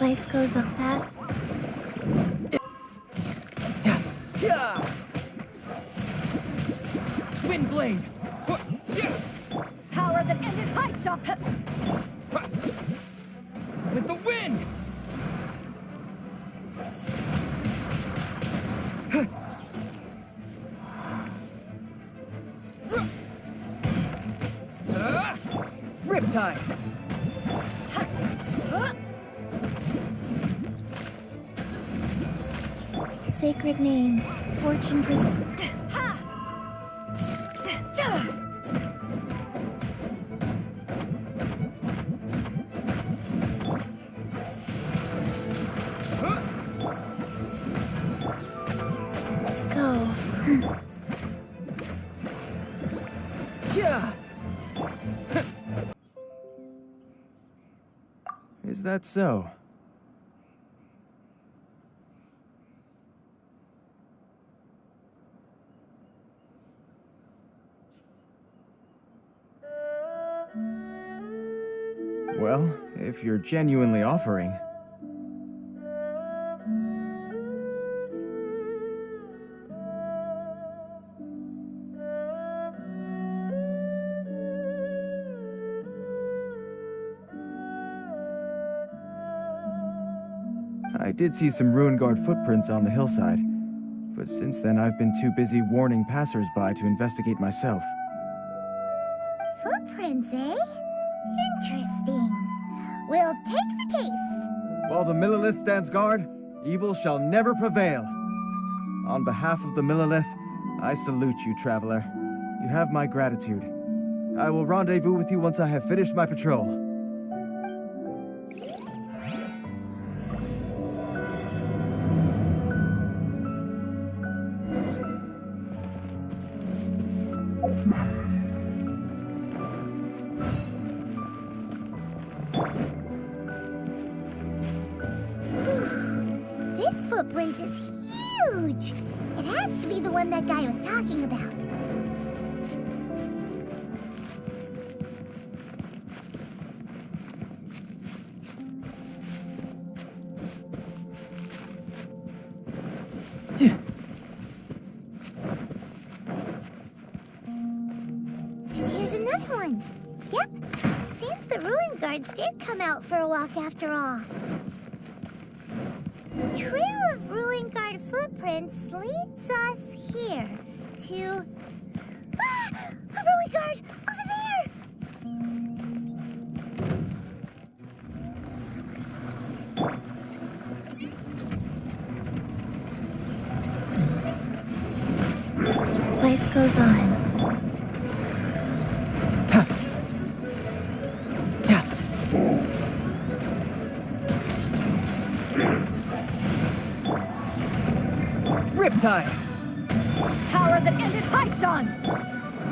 Life goes up fast. Wind blade. Power that ended high shot. With the wind. Riptide. Sacred name, fortune preserve. Go. Is that so? Well, if you're genuinely offering... I did see some Ruin Guard footprints on the hillside, but since then I've been too busy warning passers-by to investigate myself. Footprints, eh? Interesting. We'll take the case. While the Millilith stands guard, evil shall never prevail. On behalf of the Millilith, I salute you, traveler. You have my gratitude. I will rendezvous with you once I have finished my patrol. This footprint is huge. It has to be the one that guy was talking about. And here's another one. Yep. Seems the Ruin Guards did come out for a walk after all. The trail of Ruin Guard footprints leads us here to... Ah! A Ruin Guard! Over there! Life goes on. Riptide! Power that ended Haishan!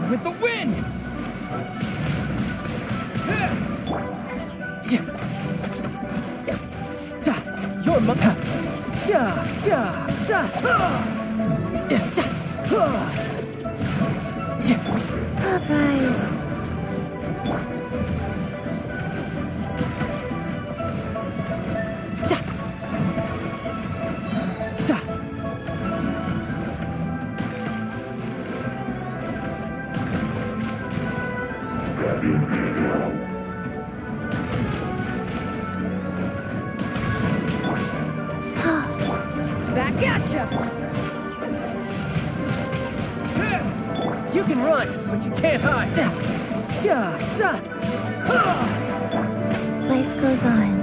With the wind! Your mother! Popeyes. Back at ya! You can run, but you can't hide! Life goes on.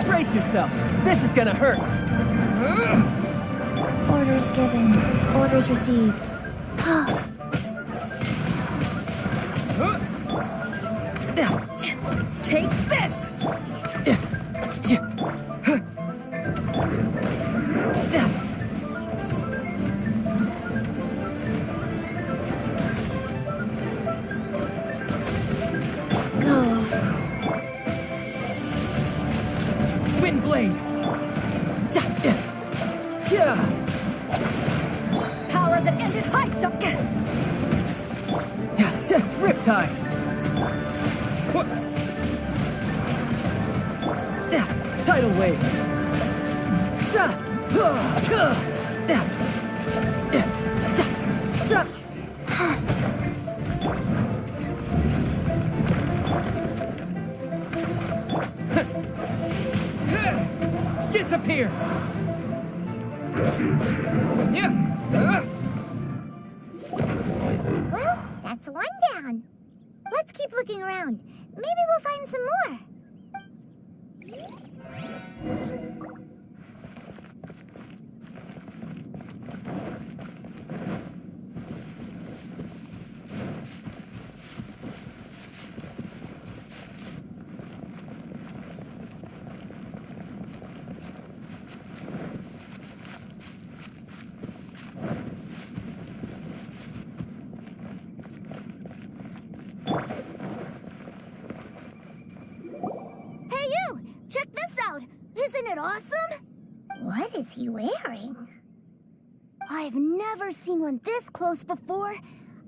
Brace yourself! This is gonna hurt! Orders given. Orders received. Take this! Go. Wind blade! Power that ended Haishan! Riptide! Tidal wave! Disappear! Well, that's one down. Let's keep looking around. Maybe we'll find some more. Hey, you! Check this out! Isn't it awesome? What is he wearing? I've never seen one this close before.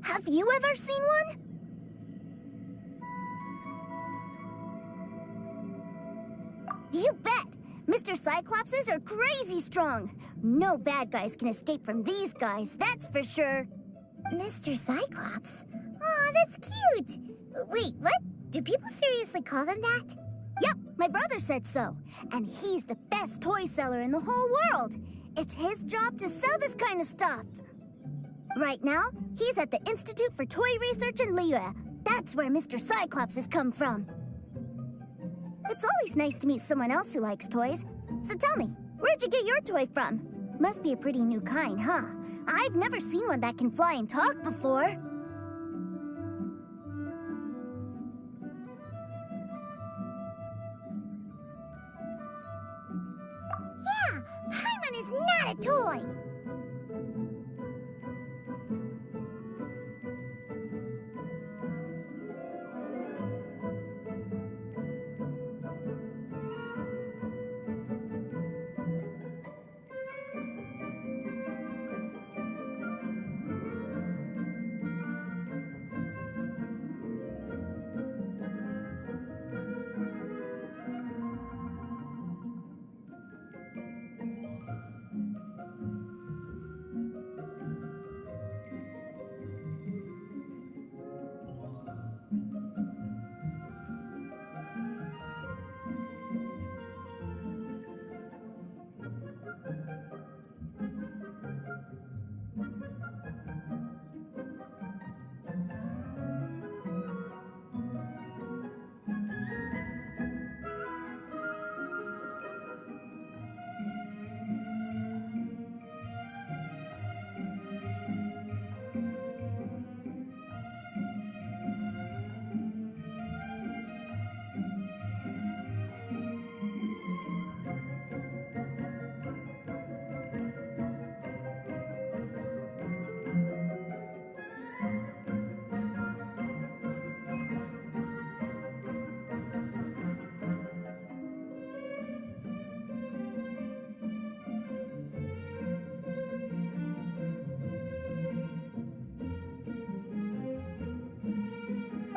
Have you ever seen one? You bet! Mr. Cyclopses are crazy strong. No bad guys can escape from these guys, that's for sure. Mr. Cyclops? Aw, that's cute. Wait, what? Do people seriously call them that? Yep, my brother said so. And he's the best toy seller in the whole world. It's his job to sell this kind of stuff. Right now, he's at the Institute for Toy Research in Liyue. That's where Mr. Cyclops has come from. It's always nice to meet someone else who likes toys. So tell me, where'd you get your toy from? Must be a pretty new kind, huh? I've never seen one that can fly and talk before. Yeah, Paimon is not a toy.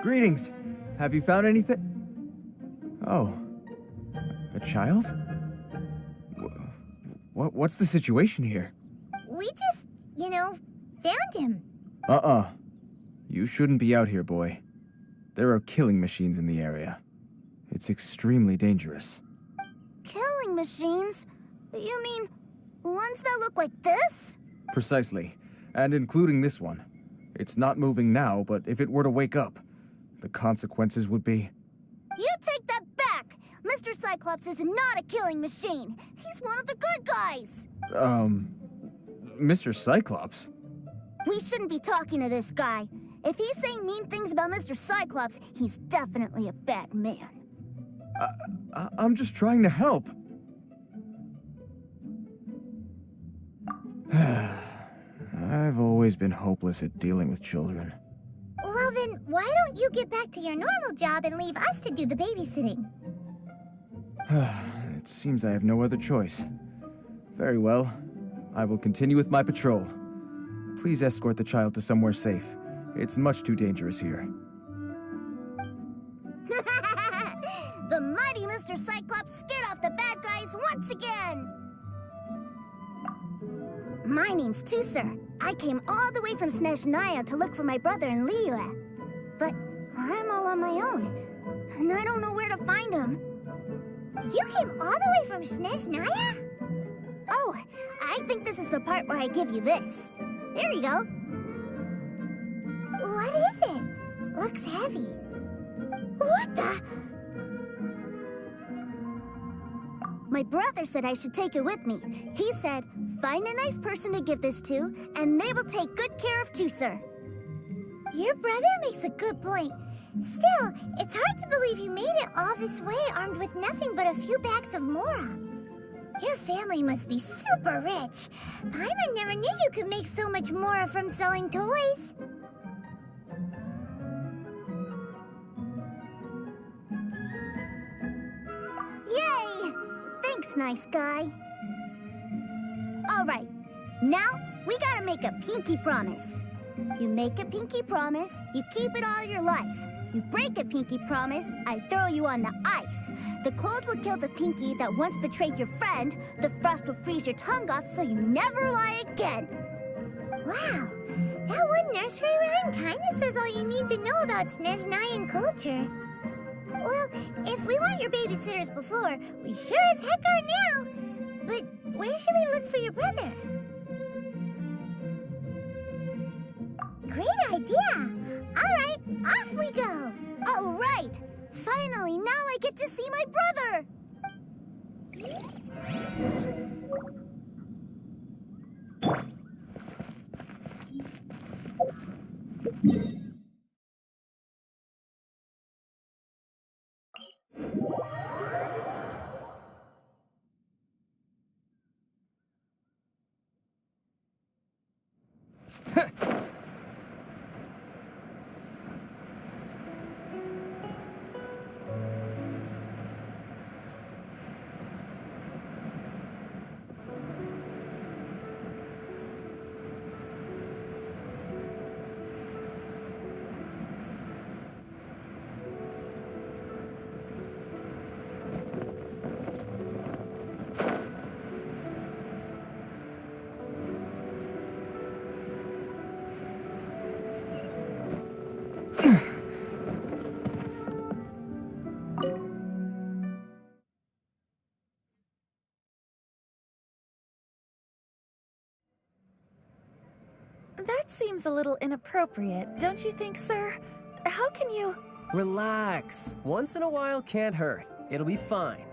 Greetings. Have you found anything? Oh. A child? What's the situation here? We just, found him. You shouldn't be out here, boy. There are killing machines in the area. It's extremely dangerous. Killing machines? You mean ones that look like this? Precisely. And including this one. It's not moving now, but if it were to wake up, the consequences would be... You take that back! Mr. Cyclops is not a killing machine. He's one of the good guys. Mr. Cyclops? We shouldn't be talking to this guy. If he's saying mean things about Mr. Cyclops, he's definitely a bad man. I'm just trying to help. I've always been hopeless at dealing with children. Well then, why don't you get back to your normal job and leave us to do the babysitting? It seems I have no other choice. Very well. I will continue with my patrol. Please escort the child to somewhere safe. It's much too dangerous here. The mighty Mr. Cyclops scared off the bad guys once again! My name's Tusser. I came all the way from Snezhnaya to look for my brother in Liyue. But I'm all on my own, and I don't know where to find him. You came all the way from Snezhnaya? Oh, I think this is the part where I give you this. There you go. What is it? Looks heavy. What the? My brother said I should take it with me. He said, find a nice person to give this to, and they will take good care of Tusser. Your brother makes a good point. Still, it's hard to believe you made it all this way armed with nothing but a few bags of Mora. Your family must be super rich. Paimon never knew you could make so much Mora from selling toys. Yay! Thanks, nice guy. All right, now we gotta make a pinky promise. You make a pinky promise, you keep it all your life. You break a pinky promise, I throw you on the ice. The cold will kill the pinky that once betrayed your friend. The frost will freeze your tongue off so you never lie again. Wow, that one nursery rhyme kinda says all you need to know about Snezhnayan culture. Well, if we weren't your babysitters before, we sure as heck are now. But where should we look for your brother? Great idea! All right, off we go! All right! Finally, now I get to see my brother! That seems a little inappropriate, don't you think, sir? How can you... Relax. Once in a while can't hurt. It'll be fine.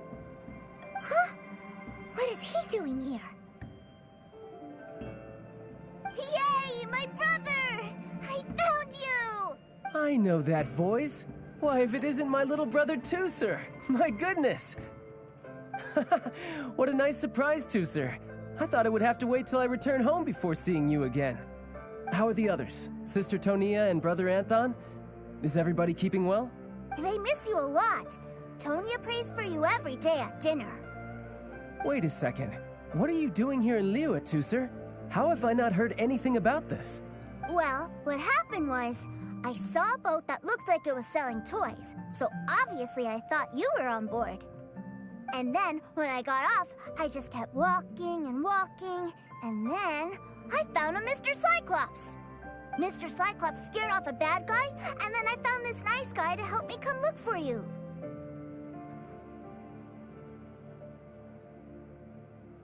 Huh? What is he doing here? Yay, my brother! I found you! I know that voice. Why, if it isn't my little brother Tusser. My goodness. What a nice surprise, Tusser. I thought I would have to wait till I return home before seeing you again. How are the others? Sister Tonia and Brother Anthon? Is everybody keeping well? They miss you a lot. Tonia prays for you every day at dinner. Wait a second. What are you doing here in Liyue, Tusser? How have I not heard anything about this? Well, what happened was, I saw a boat that looked like it was selling toys, so obviously I thought you were on board. And then, when I got off, I just kept walking and walking, and then I found a Mr. Cyclops. Mr. Cyclops scared off a bad guy, and then I found this nice guy to help me come look for you.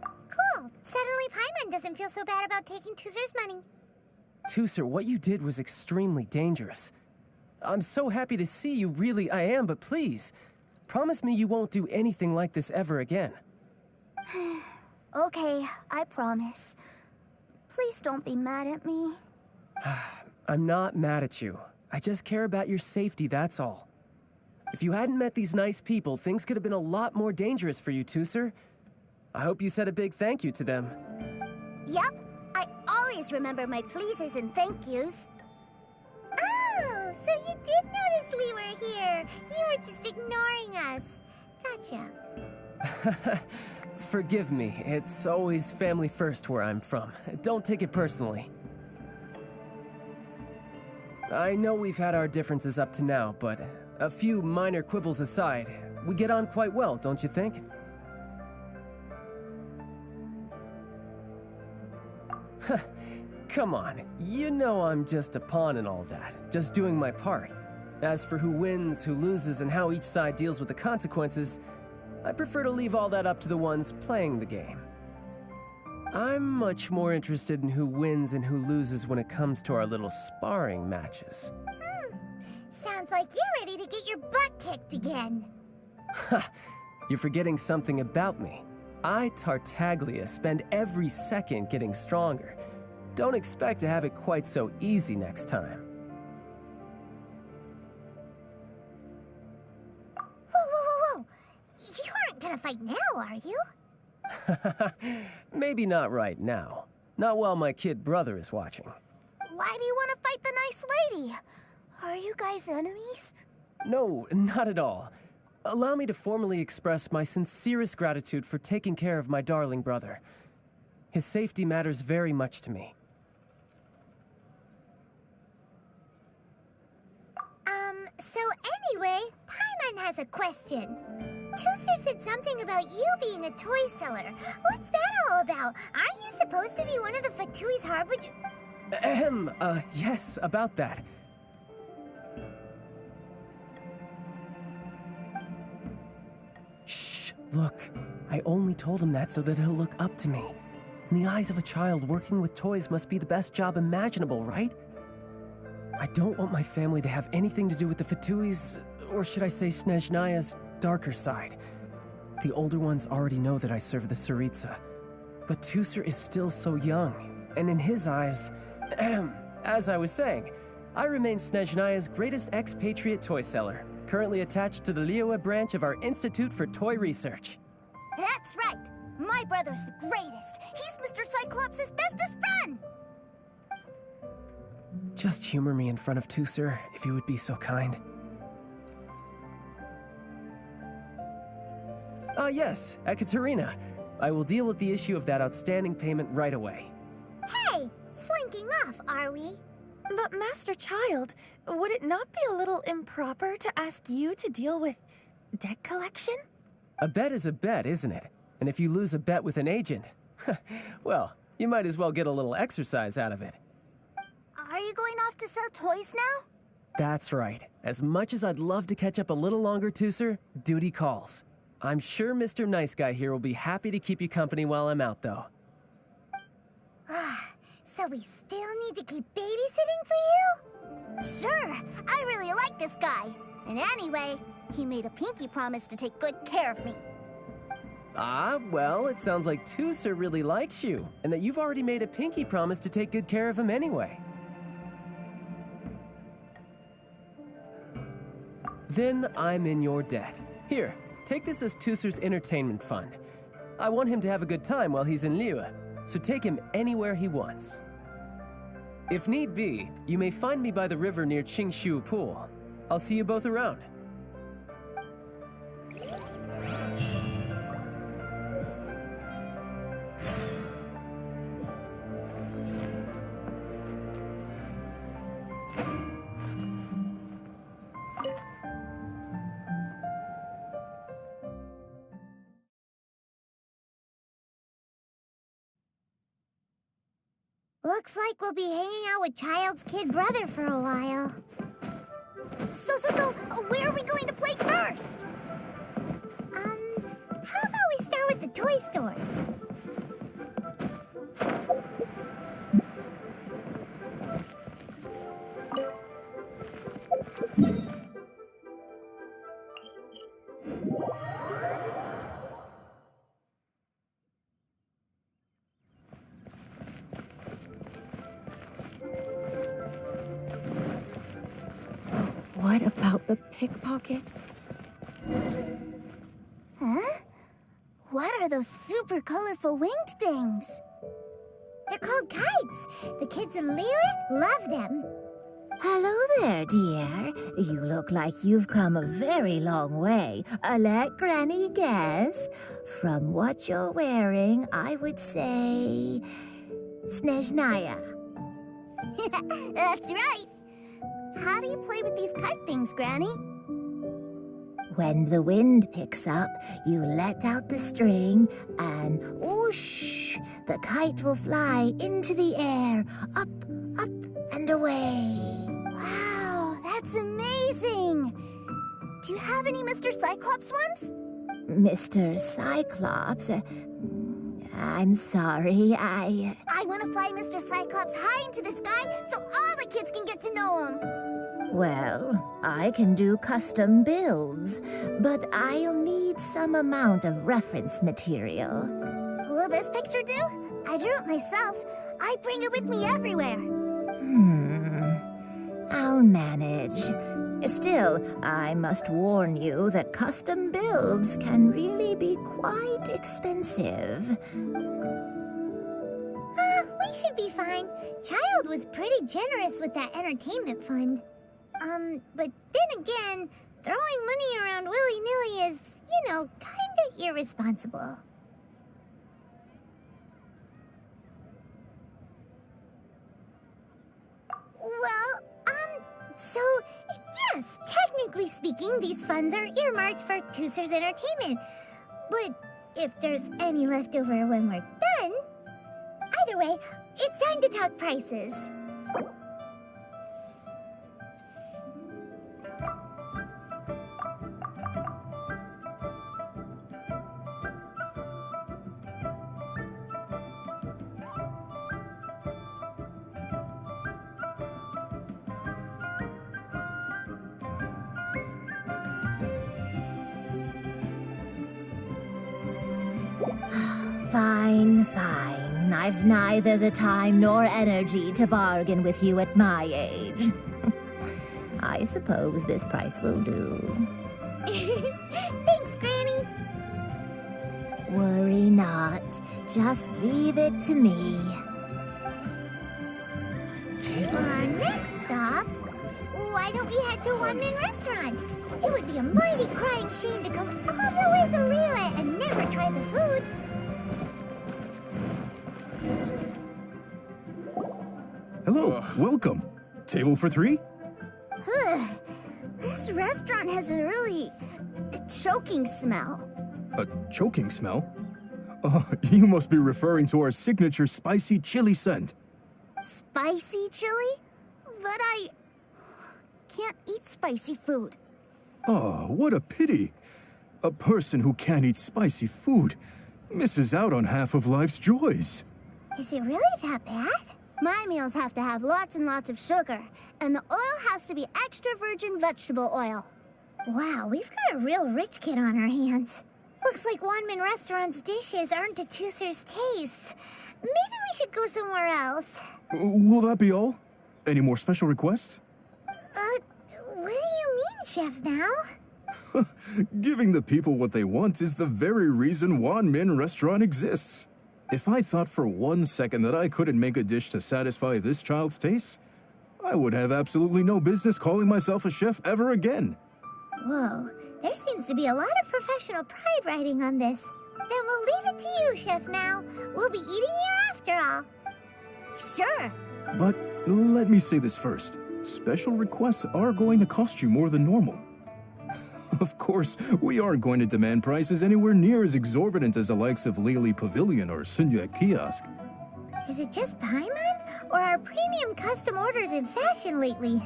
Cool. Suddenly Paimon doesn't feel so bad about taking Tuzer's money. Tooser, what you did was extremely dangerous. I'm so happy to see you, really I am, but please, promise me you won't do anything like this ever again. Okay, I promise. Please don't be mad at me. I'm not mad at you. I just care about your safety, that's all. If you hadn't met these nice people, things could have been a lot more dangerous for you, Tooser. I hope you said a big thank you to them. Yep, I always remember my pleases and thank yous. Oh, so you did notice we were here. You were just ignoring us. Gotcha. Forgive me, it's always family first where I'm from. Don't take it personally. I know we've had our differences up to now, but a few minor quibbles aside, we get on quite well, don't you think? Come on, you know I'm just a pawn in all that, just doing my part. As for who wins, who loses, and how each side deals with the consequences, I prefer to leave all that up to the ones playing the game. I'm much more interested in who wins and who loses when it comes to our little sparring matches. Sounds like you're ready to get your butt kicked again. Ha! You're forgetting something about me. I, Tartaglia, spend every second getting stronger. Don't expect to have it quite so easy next time. Whoa. You aren't gonna fight now, are you? Maybe not right now. Not while my kid brother is watching. Why do you want to fight the nice lady? Are you guys enemies? No, not at all. Allow me to formally express my sincerest gratitude for taking care of my darling brother. His safety matters very much to me. So anyway, Paimon has a question. Tooser said something about you being a toy seller. What's that all about? Aren't you supposed to be one of the Fatui's harbinger? Yes, about that. Shh, look. I only told him that so that he'll look up to me. In the eyes of a child, working with toys must be the best job imaginable, right? I don't want my family to have anything to do with the Fatui's, or should I say Snezhnaya's, darker side. The older ones already know that I serve the Tsaritsa. But Tooser is still so young, and in his eyes, as I was saying, I remain Snezhnaya's greatest expatriate toy seller, currently attached to the Liyue branch of our Institute for Toy Research. That's right. My brother's the greatest. He's Mr. Cyclops' bestest friend. Just humor me in front of Tooser, if you would be so kind. Yes, Ekaterina. I will deal with the issue of that outstanding payment right away. Hey, slinking off, are we? But Master Child, would it not be a little improper to ask you to deal with debt collection? A bet is a bet, isn't it? And if you lose a bet with an agent, well, you might as well get a little exercise out of it. Are you going off to sell toys now? That's right. As much as I'd love to catch up a little longer, Tooser, duty calls. I'm sure Mr. Nice Guy here will be happy to keep you company while I'm out, though. So we still need to keep babysitting for you? Sure, I really like this guy. And anyway, he made a pinky promise to take good care of me. Well, it sounds like Tooser really likes you, and that you've already made a pinky promise to take good care of him anyway. Then I'm in your debt. Here, take this as Tooser's entertainment fund. I want him to have a good time while he's in Liyue, so take him anywhere he wants. If need be, you may find me by the river near Qingshu Pool. I'll see you both around. Looks like we'll be hanging out with Child's kid brother for a while. So, where are we going to play first? How about we start with the toy store? What about the pickpockets? Huh? What are those super colorful winged things? They're called kites. The kids in Liyue love them. Hello there, dear. You look like you've come a very long way. Let Granny guess. From what you're wearing, I would say... Snezhnaya. That's right. How do you play with these kite things, Granny? When the wind picks up, you let out the string and whoosh! The kite will fly into the air, up, and away. Wow, that's amazing! Do you have any Mr. Cyclops ones? Mr. Cyclops? I'm sorry, I want to fly Mr. Cyclops high into the sky so all the kids can get to know him. Well, I can do custom builds, but I'll need some amount of reference material. Will this picture do? I drew it myself. I bring it with me everywhere. I'll manage. Still, I must warn you that custom builds can really be quite expensive. We should be fine. Child was pretty generous with that entertainment fund. But then again, throwing money around willy-nilly is, kinda irresponsible. Well, so, yes, technically speaking, these funds are earmarked for Tooser's entertainment. But if there's any left over when we're done... Either way, it's time to talk prices. Fine. I've neither the time nor energy to bargain with you at my age. I suppose this price will do. Thanks, Granny. Worry not. Just leave it to me. Our next stop, why don't we head to One-Man Restaurant? It would be a mighty crying shame to come all the way to Liyue and never try the food. Hello, welcome. Table for 3? This restaurant has a really choking smell. A choking smell? Oh, you must be referring to our signature spicy chili scent. Spicy chili? But I can't eat spicy food. Oh, what a pity. A person who can't eat spicy food misses out on half of life's joys. Is it really that bad? My meals have to have lots and lots of sugar, and the oil has to be extra virgin vegetable oil. Wow, we've got a real rich kid on our hands. Looks like One-Man Restaurant's dishes aren't to Tooser's taste. Maybe we should go somewhere else. Will that be all? Any more special requests? What do you mean, Chef now? Giving the people what they want is the very reason One-Man Restaurant exists. If I thought for 1 second that I couldn't make a dish to satisfy this child's taste, I would have absolutely no business calling myself a chef ever again. Whoa, there seems to be a lot of professional pride riding on this. Then we'll leave it to you, Chef Mao. We'll be eating here after all. Sure. But let me say this first. Special requests are going to cost you more than normal. Of course, we aren't going to demand prices anywhere near as exorbitant as the likes of Lily Pavilion or Sunya Kiosk. Is it just Paimon? or are premium custom orders in fashion lately.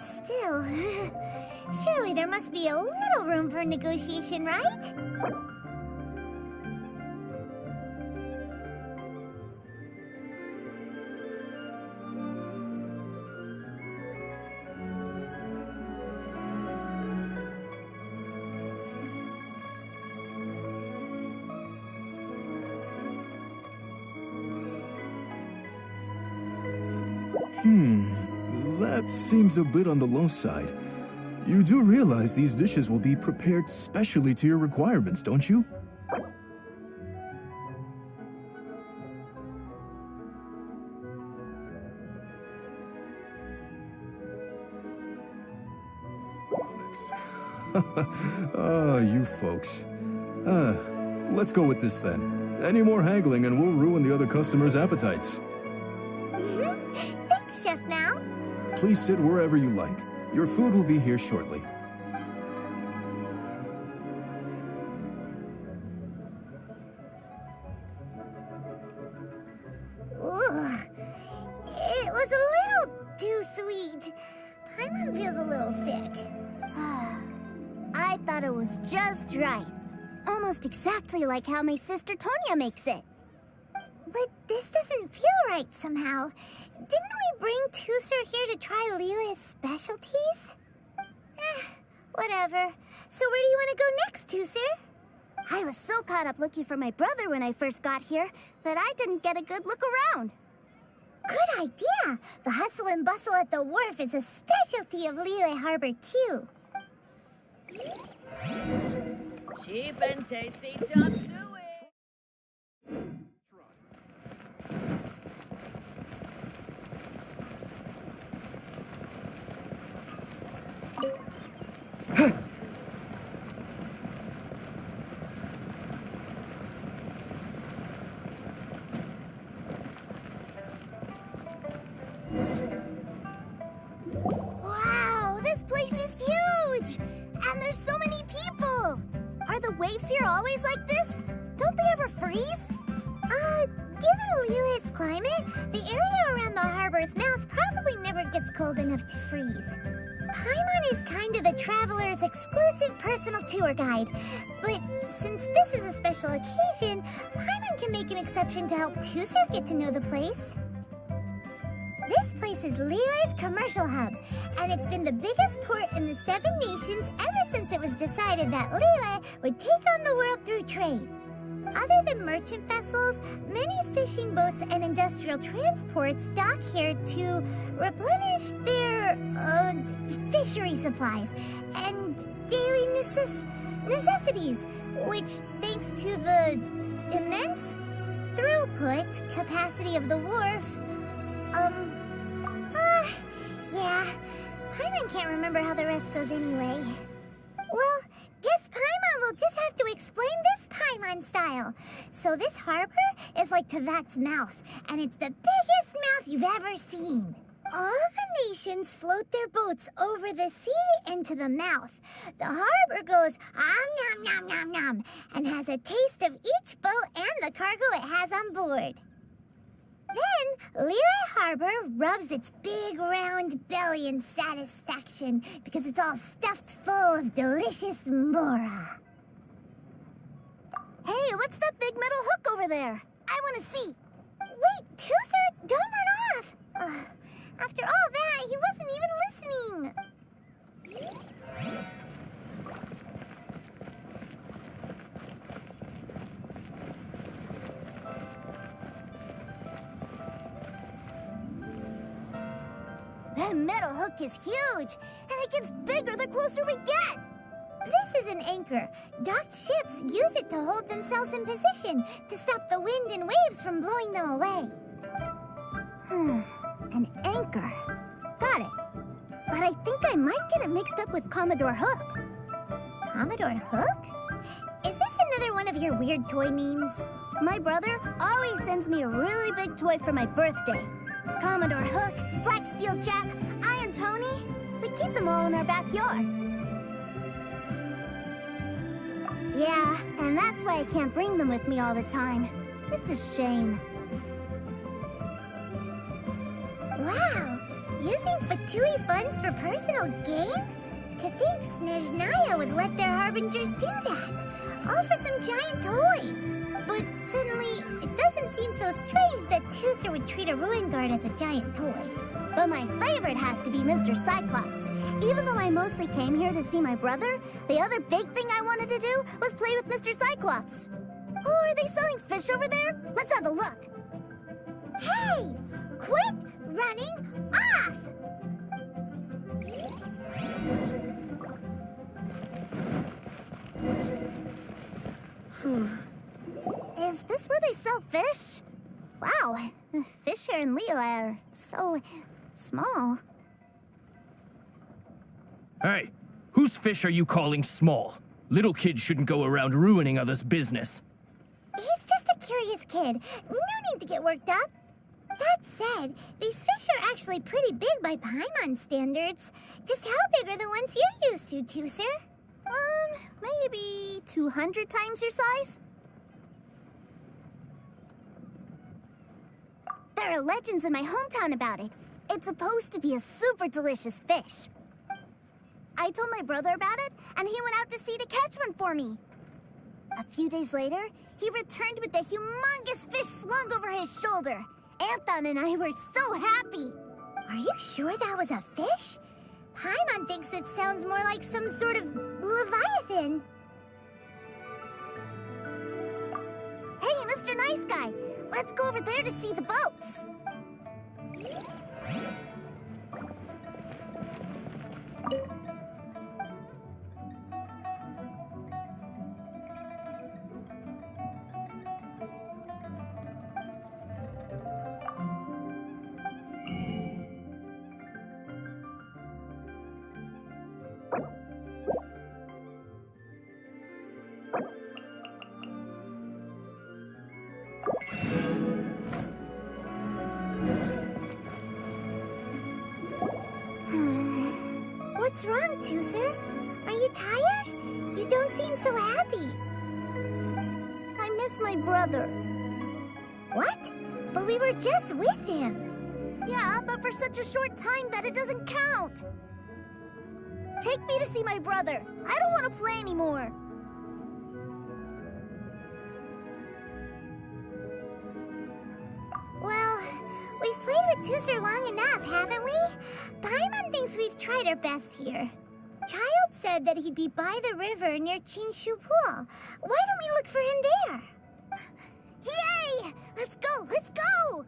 Still, surely there must be a little room for negotiation, right? That seems a bit on the low side. You do realize these dishes will be prepared specially to your requirements, don't you? You folks. Let's go with this then. Any more haggling and we'll ruin the other customers' appetites. Thanks, Chef Now. Please sit wherever you like. Your food will be here shortly. Ugh. It was a little too sweet. Paimon feels a little sick. I thought it was just right. Almost exactly like how my sister Tonya makes it. But this doesn't feel right somehow. Didn't we bring Tusser here to try Liyue's specialties? Whatever. So where do you want to go next, Tusser? I was so caught up looking for my brother when I first got here that I didn't get a good look around. Good idea! The hustle and bustle at the wharf is a specialty of Liyue Harbor, too. Cheap and tasty chop suey. Wow, this place is huge! And there's so many people! Are the waves here always like this? Don't they ever freeze? Given Liyue's climate, the area around the harbor's mouth probably never gets cold enough to freeze. Paimon is kind of the traveler's exclusive personal tour guide, but since this is a special occasion, Paimon can make an exception to help Tusser get to know the place. This place is Liyue's commercial hub, and it's been the biggest port in the 7 nations ever since it was decided that Liyue would take on the world through trade. Other than merchant vessels, many fishing boats and industrial transports dock here to replenish their, fishery supplies and daily necessities, which, thanks to the immense throughput capacity of the wharf, yeah, Paimon can't remember how the rest goes anyway. Well, guess Paimon will just have to explain this Paimon style. So this harbor is like Tevat's mouth, and it's the biggest mouth you've ever seen. All the nations float their boats over the sea into the mouth. The harbor goes nom nom nom nom and has a taste of each boat and the cargo it has on board. Then, Liyue Harbor rubs its big round belly in satisfaction because it's all stuffed full of delicious mora. Hey, what's that big metal hook over there? I want to see. Wait, Tusser, don't run off. After all that, he wasn't even listening. That metal hook is huge, and it gets bigger the closer we get. This is an anchor. Docked ships use it to hold themselves in position to stop the wind and waves from blowing them away. An anchor. Got it. But I think I might get it mixed up with Commodore Hook. Commodore Hook? Is this another one of your weird toy names? My brother always sends me a really big toy for my birthday. Commodore Hook, Black Steel Jack, Iron Tony. We keep them all in our backyard. Yeah, and that's why I can't bring them with me all the time. It's a shame. Tui funds for personal gain? To think Snezhnaya would let their harbingers do that. All for some giant toys. But suddenly, it doesn't seem so strange that Tuser would treat a ruin guard as a giant toy. But my favorite has to be Mr. Cyclops. Even though I mostly came here to see my brother, the other big thing I wanted to do was play with Mr. Cyclops. Oh, are they selling fish over there? Let's have a look. Hey! Quit running off! Is this where they sell fish? Wow, the fish here in Leo are so small. Hey, whose fish are you calling small? Little kids shouldn't go around ruining others' business. He's just a curious kid. No need to get worked up. That said, these fish are actually pretty big by Paimon standards. Just how big are the ones you're used to, Tuser? Maybe 200 times your size? There are legends in my hometown about it. It's supposed to be a super delicious fish. I told my brother about it, and he went out to sea to catch one for me. A few days later, he returned with a humongous fish slung over his shoulder. Anton and I were so happy. Are you sure that was a fish? Paimon thinks it sounds more like some sort of leviathan. Hey, Mr. Nice Guy, let's go over there to see the boats. What's wrong, Tuser? Are you tired? You don't seem so happy. I miss my brother. What? But we were just with him. Yeah, but for such a short time that it doesn't count. Take me to see my brother. I don't want to play anymore. Well, we've played with Tuser long enough, haven't we? Paimon thinks we've tried our best here. Child said that he'd be by the river near Chinshu Pool. Why don't we look for him there? Yay! Let's go! Let's go!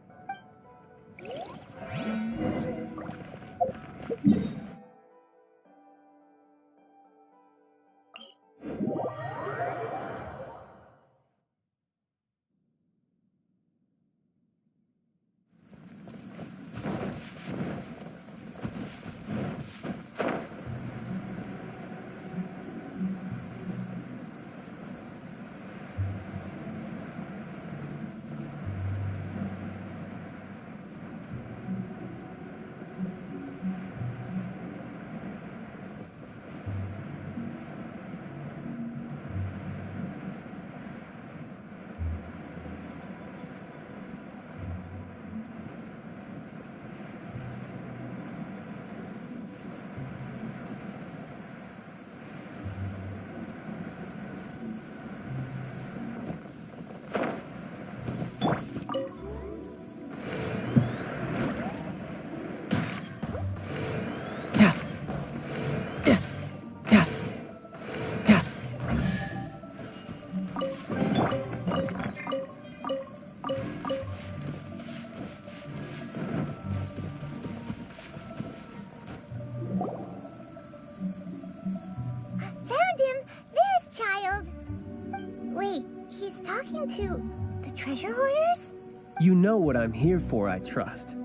To the treasure hoarders? You know what I'm here for, I trust.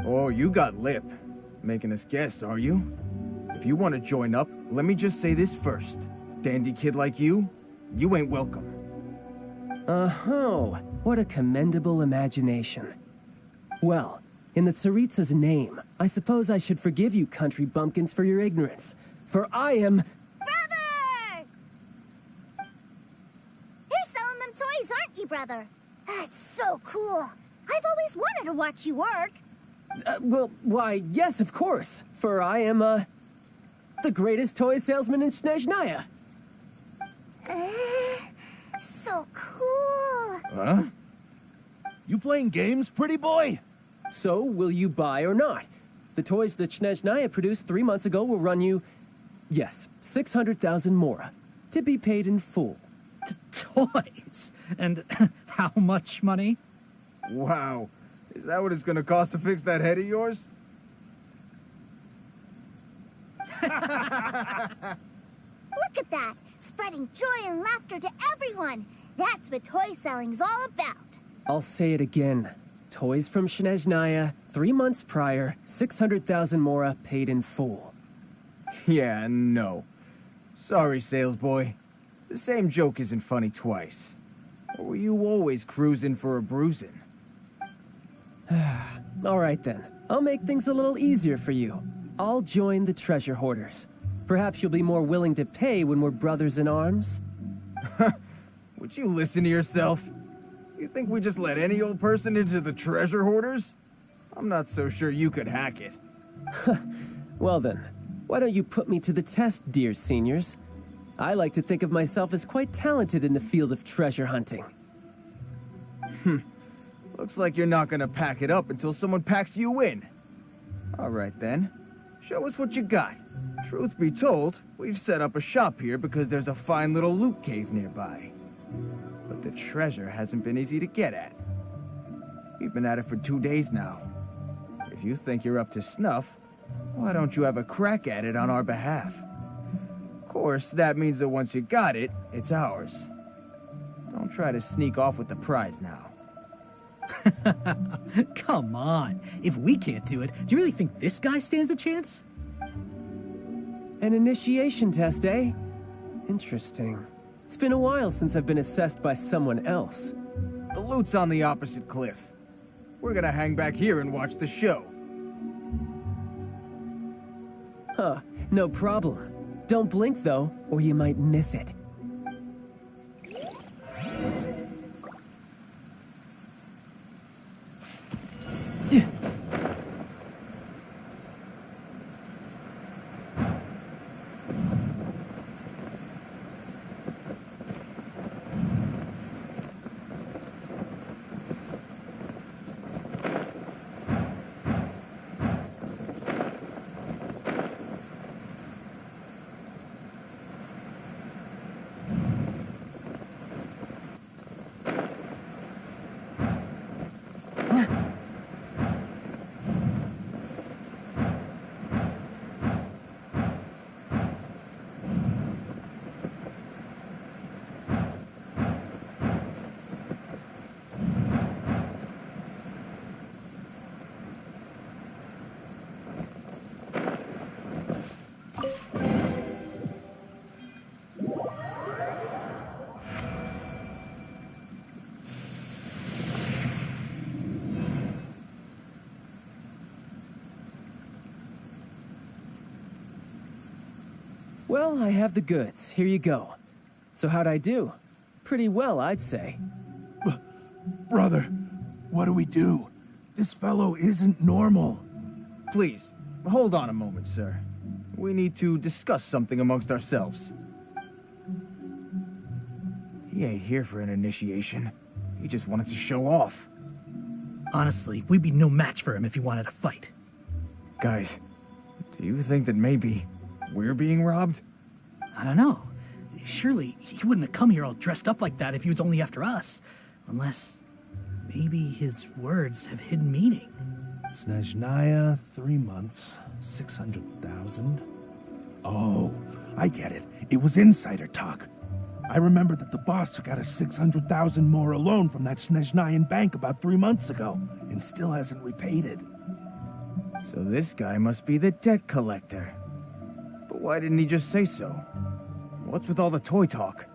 Oh, you got lip. Making us guess, are you? If you want to join up, let me just say this first. Dandy kid like you ain't welcome. Oh, what a commendable imagination. Well, in the Tsaritsa's name, I suppose I should forgive you country bumpkins for your ignorance. For I am... Brother. That's so cool. I've always wanted to watch you work. Well, why, yes, of course. For I am, the greatest toy salesman in Snezhnaya. So cool. Huh? You playing games, pretty boy? So, will you buy or not? The toys that Snezhnaya produced 3 months ago will run you, yes, 600,000 mora, to be paid in full. Toys? And how much money? Wow. Is that what it's gonna cost to fix that head of yours? Look at that! Spreading joy and laughter to everyone! That's what toy selling's all about! I'll say it again. Toys from Snezhnaya, 3 months prior, 600,000 mora paid in full. Yeah, no. Sorry, sales boy. The same joke isn't funny twice. Or were you always cruising for a bruising? All right then. I'll make things a little easier for you. I'll join the treasure hoarders. Perhaps you'll be more willing to pay when we're brothers in arms? Would you listen to yourself? You think we just let any old person into the treasure hoarders? I'm not so sure you could hack it. Well then, why don't you put me to the test, dear seniors? I like to think of myself as quite talented in the field of treasure hunting. Looks like you're not gonna pack it up until someone packs you in. All right then. Show us what you got. Truth be told, we've set up a shop here because there's a fine little loot cave nearby. But the treasure hasn't been easy to get at. We've been at it for 2 days now. If you think you're up to snuff, why don't you have a crack at it on our behalf? Of course, that means that once you got it, it's ours. Don't try to sneak off with the prize now. Come on. If we can't do it, do you really think this guy stands a chance? An initiation test, eh? Interesting. It's been a while since I've been assessed by someone else. The loot's on the opposite cliff. We're gonna hang back here and watch the show. Huh, no problem. Don't blink though, or you might miss it. Well, I have the goods. Here you go. So how'd I do? Pretty well, I'd say. Brother, what do we do? This fellow isn't normal. Please, hold on a moment, sir. We need to discuss something amongst ourselves. He ain't here for an initiation. He just wanted to show off. Honestly, we'd be no match for him if he wanted to fight. Guys, do you think that maybe we're being robbed? I don't know. Surely he wouldn't have come here all dressed up like that if he was only after us. Unless maybe his words have hidden meaning. Snezhnaya, 3 months, 600,000. Oh, I get it. It was insider talk. I remember that the boss took out a 600,000 more loan from that Snezhnayan bank about 3 months ago, and still hasn't repaid it. So this guy must be the debt collector. But why didn't he just say so? What's with all the toy talk?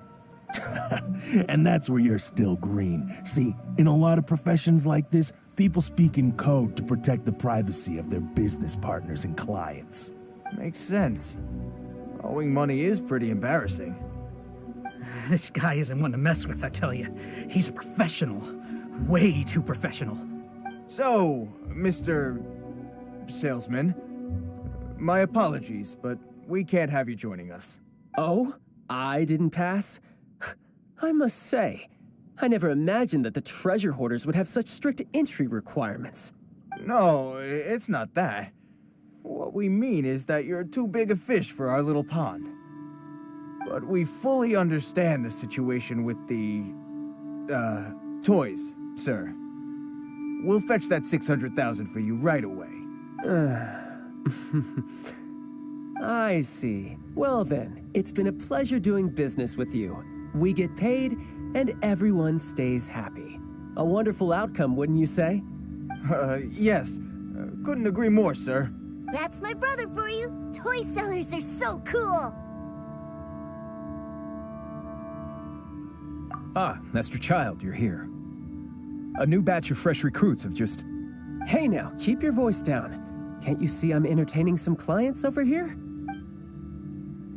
And that's where you're still green. See, in a lot of professions like this, people speak in code to protect the privacy of their business partners and clients. Makes sense. Owing money is pretty embarrassing. This guy isn't one to mess with, I tell you. He's a professional. Way too professional. So, Mr. salesman. My apologies, but we can't have you joining us. Oh, I didn't pass? I must say, I never imagined that the treasure hoarders would have such strict entry requirements. No, it's not that. What we mean is that you're too big a fish for our little pond. But we fully understand the situation with the, toys, sir. We'll fetch that 600,000 for you right away. I see. Well then, it's been a pleasure doing business with you. We get paid, and everyone stays happy. A wonderful outcome, wouldn't you say? Yes. Couldn't agree more, sir. That's my brother for you. Toy sellers are so cool. Ah, Master Child, you're here. A new batch of fresh recruits have just... Hey now, keep your voice down. Can't you see I'm entertaining some clients over here?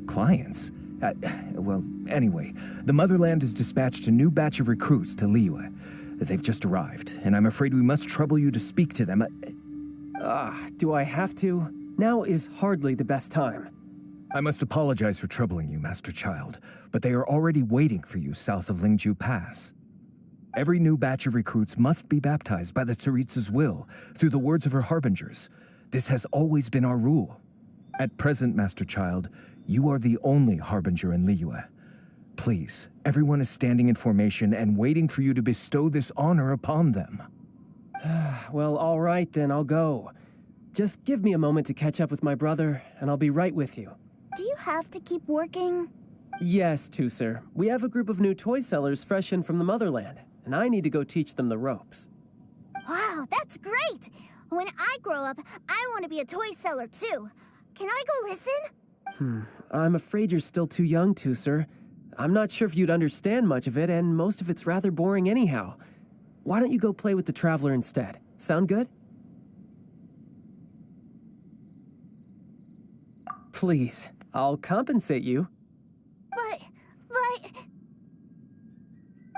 Clients? Well, anyway, the Motherland has dispatched a new batch of recruits to Liyue. They've just arrived, and I'm afraid we must trouble you to speak to them. Do I have to? Now is hardly the best time. I must apologize for troubling you, Master Child, but they are already waiting for you south of Lingju Pass. Every new batch of recruits must be baptized by the Tsaritsa's will, through the words of her harbingers. This has always been our rule. At present, Master Child, you are the only harbinger in Liyue. Please, everyone is standing in formation and waiting for you to bestow this honor upon them. Well, all right then, I'll go. Just give me a moment to catch up with my brother, and I'll be right with you. Do you have to keep working? Yes, sir. We have a group of new toy sellers fresh in from the Motherland, and I need to go teach them the ropes. Wow, that's great! When I grow up, I want to be a toy seller too. Can I go listen? I'm afraid you're still too young, sir. I'm not sure if you'd understand much of it, and most of it's rather boring anyhow. Why don't you go play with the Traveler instead? Sound good? Please, I'll compensate you. But...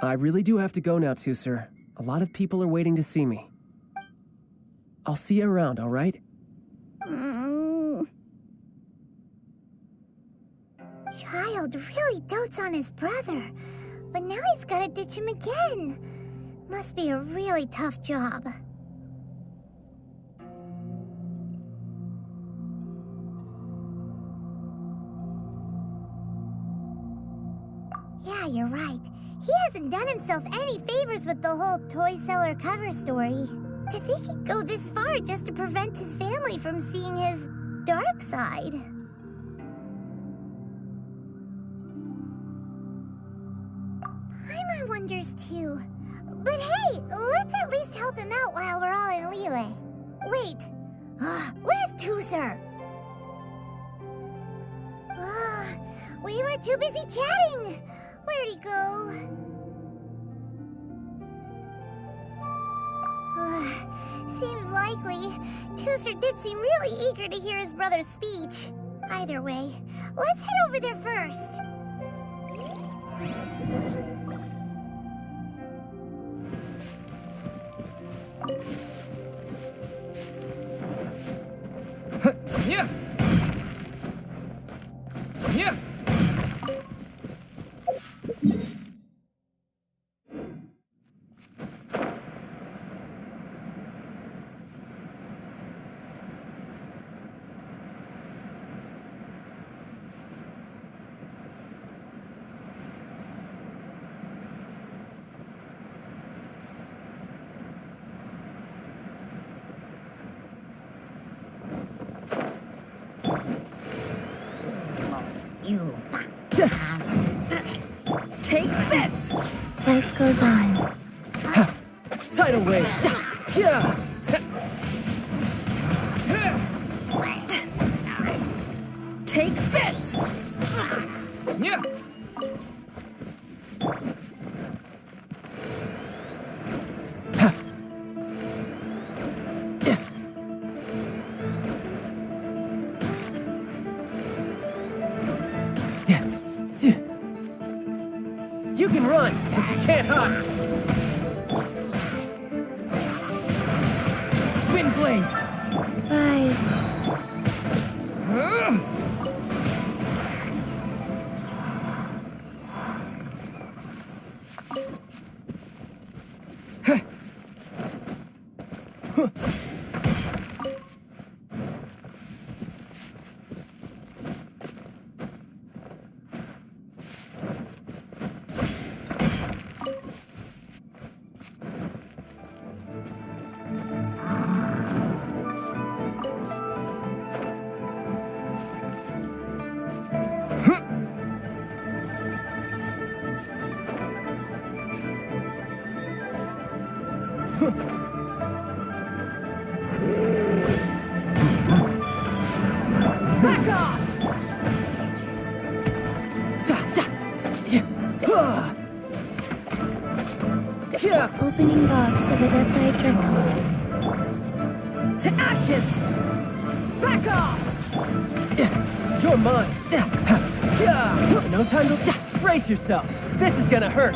I really do have to go now, sir. A lot of people are waiting to see me. I'll see you around, all right? Child really dotes on his brother, but now he's gotta ditch him again. Must be a really tough job. Yeah, you're right. He hasn't done himself any favors with the whole toy seller cover story. To think he'd go this far just to prevent his family from seeing his dark side. Paimon wonders too. But hey, let's at least help him out while we're all in Liyue. Wait, where's Tuser? We were too busy chatting. Where'd he go? Seems likely. Tuser did seem really eager to hear his brother's speech. Either way, let's head over there first. Yeah! Yeah! Take this! Life goes on. Tidal wave! Yeah! Take this! Yeah! You can run, but you can't hide! Wind blade! prize. Opening box of Adeptitrix. To ashes! Back off! You're mine. No time to brace yourself. This is gonna hurt.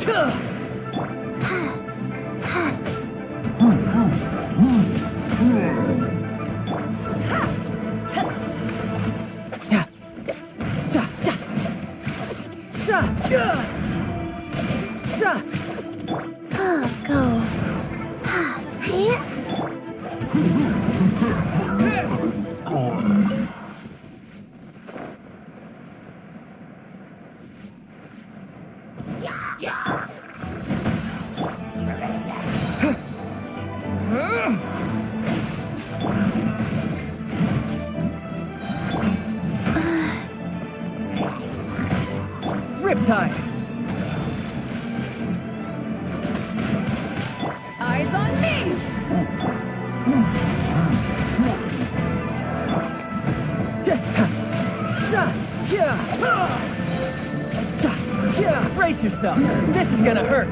Go. Riptide. Eyes on me! Brace yourself. This is gonna hurt.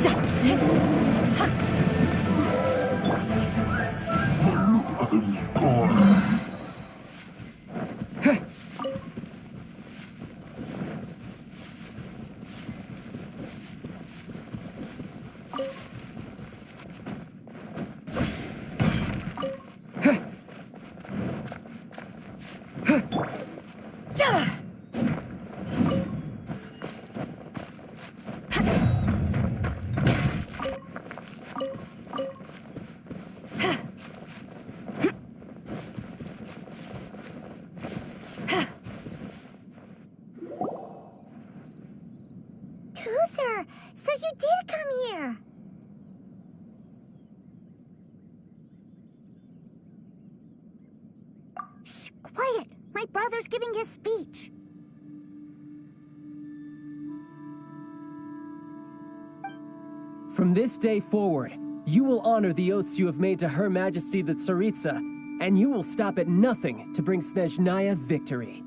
Tooser, so you did come here. Shh, quiet. My brother's giving his speech. From this day forward, you will honor the oaths you have made to Her Majesty the Tsaritsa, and you will stop at nothing to bring Snezhnaya victory.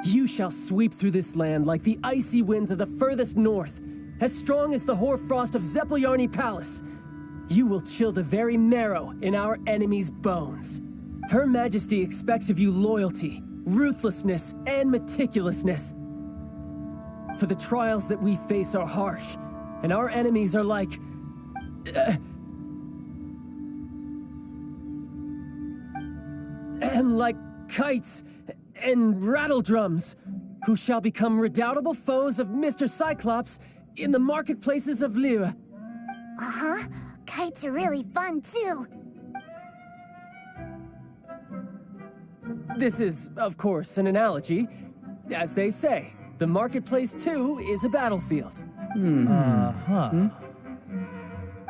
You shall sweep through this land like the icy winds of the furthest north, as strong as the hoarfrost of Zepelyarny Palace. You will chill the very marrow in our enemies' bones. Her Majesty expects of you loyalty, ruthlessness, and meticulousness. For the trials that we face are harsh, and our enemies are like... like kites and rattledrums, who shall become redoubtable foes of Mr. Cyclops in the marketplaces of Liyue. Uh-huh. Kites are really fun, too. This is, of course, an analogy. As they say, the marketplace, too, is a battlefield.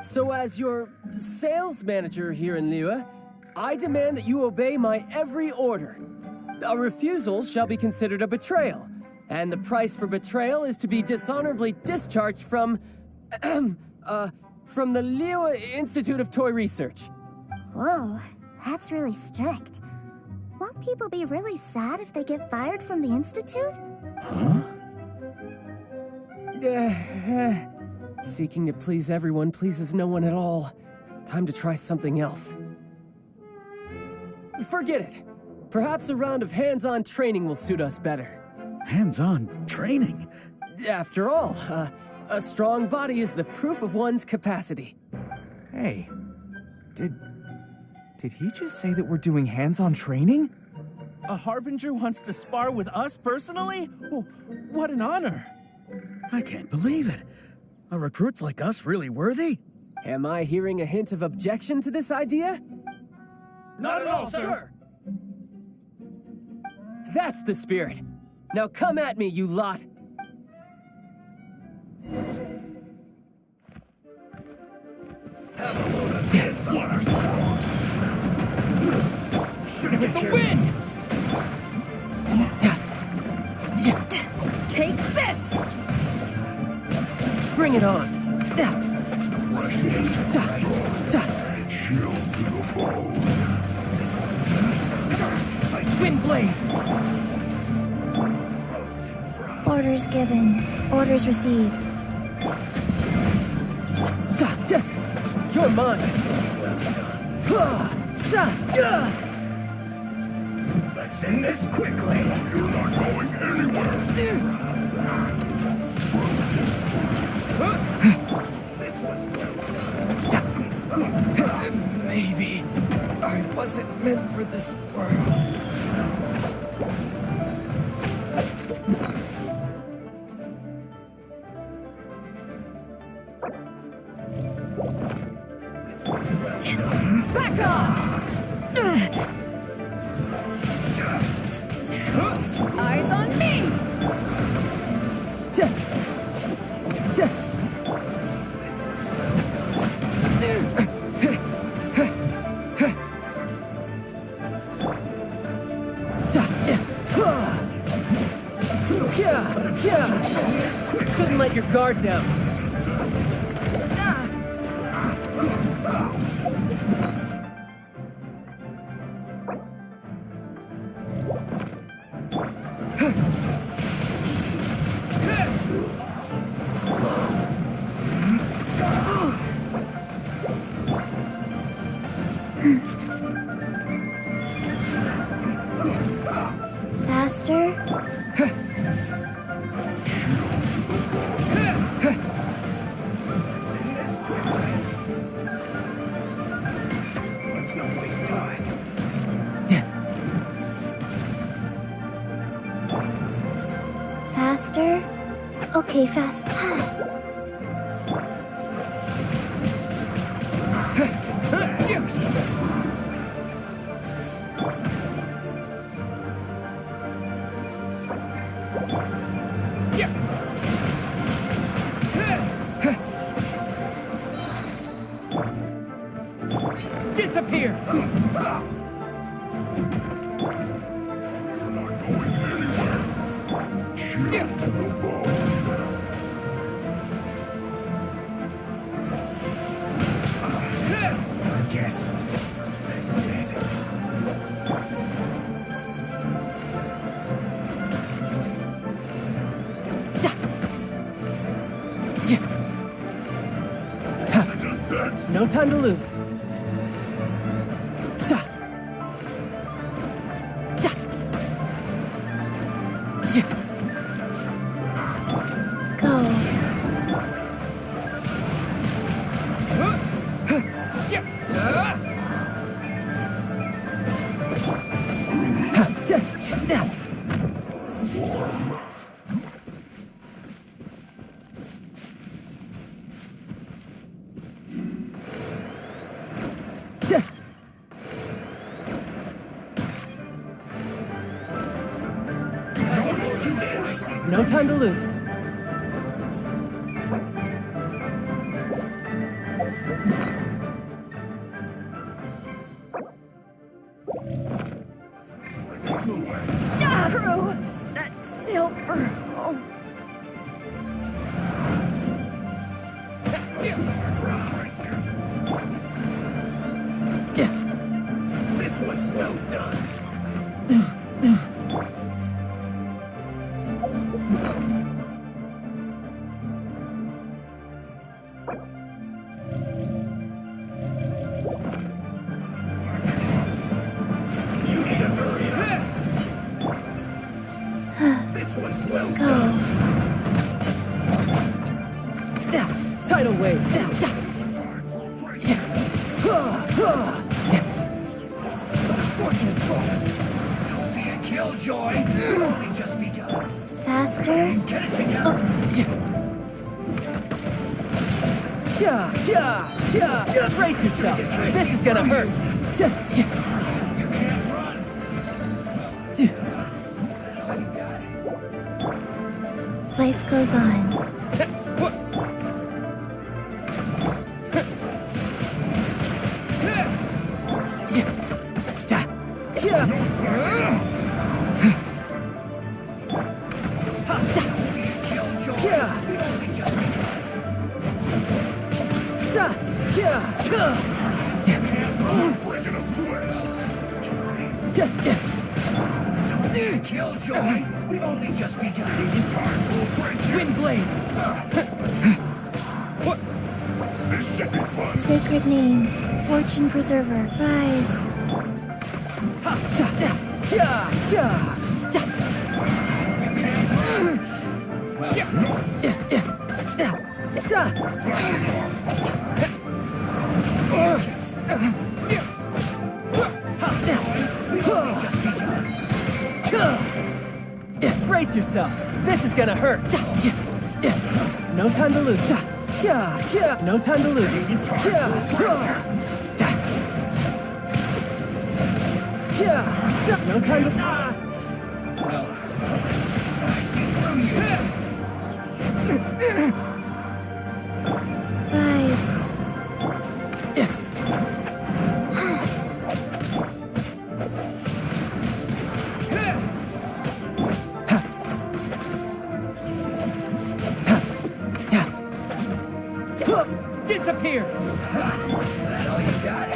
So as your sales manager here in Liyue, I demand that you obey my every order. A refusal shall be considered a betrayal, And the price for betrayal is to be dishonorably discharged from the Liu Institute of Toy Research. Whoa, that's really strict. Won't people be really sad if they get fired from the Institute? Seeking to please everyone pleases no one at all. Time to try something else. Forget it. Perhaps a round of hands-on training will suit us better. Hands-on training? After all, a strong body is the proof of one's capacity. Hey, did he just say that we're doing hands-on training? A Harbinger wants to spar with us personally? Oh, what an honor! I can't believe it. Are recruits like us really worthy? Am I hearing a hint of objection to this idea? Not at all, sir! That's the spirit. Now come at me, you lot. With the wind! Take this! Bring it on. Wind blade! Orders given. Orders received. You're mine! Let's end this quickly. You're not going anywhere. Maybe I wasn't meant for this world. Back off! Eyes on me! Couldn't let your guard down. Faster. Let's not waste time. Faster. Okay, fast. Disappear! I guess this is it. No time to lose. Go. No time to lose. Crew! Set silver! Well done. You need to hurry up. This one's well done. Tidal wave. Fortunate fault. Don't be a killjoy. You've only just begun. Faster. Get it together. Brace yourself. This is gonna hurt. You can't run. Life goes on. Killjoy, we've only just begun. Wind blade. This should be fun. Sacred name. Fortune preserver. Rise. Brace yourself. This is gonna hurt. No time to lose. No time to lose. No time to. Well, I see through you. Rise. Disappear. That all you got?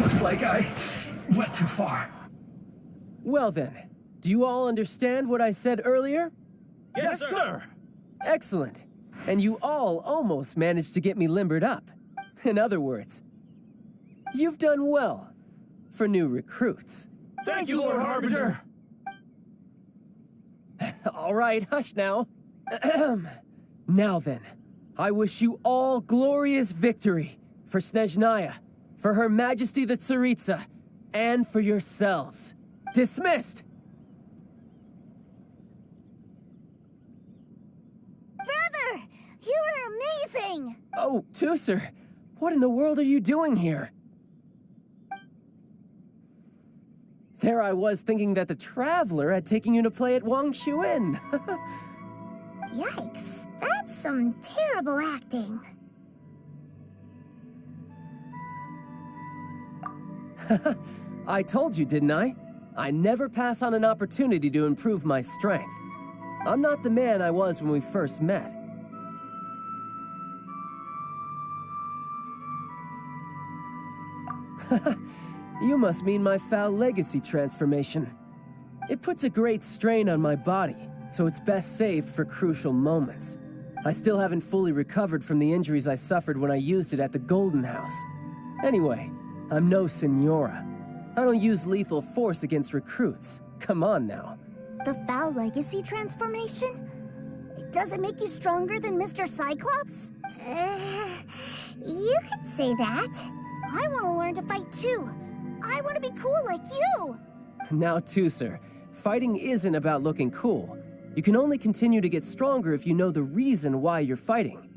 Looks like I went too far. Well then, do you all understand what I said earlier? Yes, sir. Excellent. And you all almost managed to get me limbered up. In other words, you've done well for new recruits. Thank you, Lord Harbinger. All right, hush now. Now then, I wish you all glorious victory for Snezhnaya, for Her Majesty the Tsaritsa, and for yourselves. Dismissed! Brother, you are amazing! Oh, Tusser, what in the world are you doing here? There I was thinking that the Traveler had taken you to play at Wang Shuin. Yikes, that's some terrible acting. I told you, didn't I? I never pass on an opportunity to improve my strength. I'm not the man I was when we first met. You must mean my foul legacy transformation. It puts a great strain on my body, so it's best saved for crucial moments. I still haven't fully recovered from the injuries I suffered when I used it at the Golden House. Anyway, I'm no Senora. I don't use lethal force against recruits. Come on now. The foul legacy transformation? Does it make you stronger than Mr. Cyclops? You could say that. I want to learn to fight too. I want to be cool like you. Now, Tusser, fighting isn't about looking cool. You can only continue to get stronger if you know the reason why you're fighting.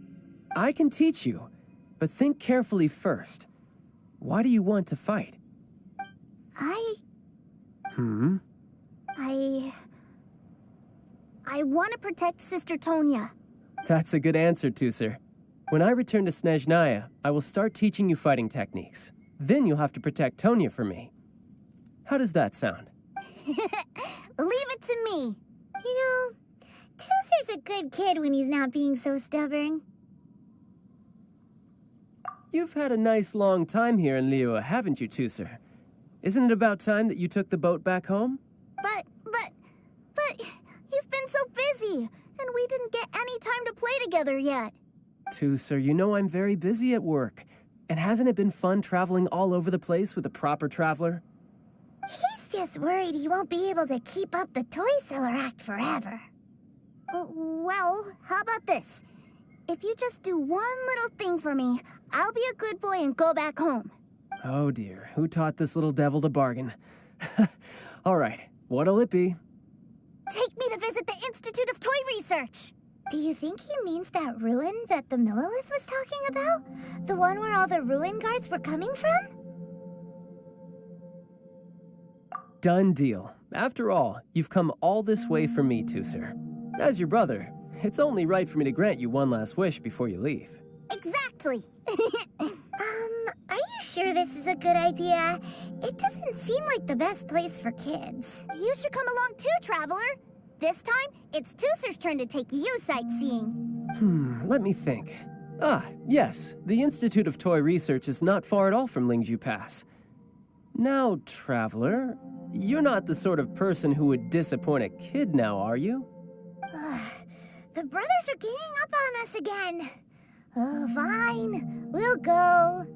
I can teach you, but think carefully first. Why do you want to fight? I want to protect Sister Tonya. That's a good answer, Tusser. When I return to Snezhnaya, I will start teaching you fighting techniques. Then you'll have to protect Tonya for me. How does that sound? Leave it to me. You know, Tusser's a good kid when he's not being so stubborn. You've had a nice long time here in Liyue, haven't you, Tuser? Isn't it about time that you took the boat back home? But you've been so busy, and we didn't get any time to play together yet. Tuser, you know I'm very busy at work. And hasn't it been fun traveling all over the place with a proper traveler? He's just worried he won't be able to keep up the toy seller act forever. Well, how about this? If you just do one little thing for me, I'll be a good boy and go back home. Oh dear, who taught this little devil to bargain? All right, what'll it be? Take me to visit the Institute of Toy Research. Do you think he means that ruin that the Millilith was talking about? The one where all the ruin guards were coming from? Done deal. After all, you've come all this way for me, Tuser. As your brother, it's only right for me to grant you one last wish before you leave. Exactly. Are you sure this is a good idea? It doesn't seem like the best place for kids. You should come along too, Traveler. This time, it's Tuser's turn to take you sightseeing. Let me think. Yes, the Institute of Toy Research is not far at all from Lingju Pass. Now, Traveler, you're not the sort of person who would disappoint a kid now, are you? The brothers are ganging up on us again. Oh, fine. We'll go.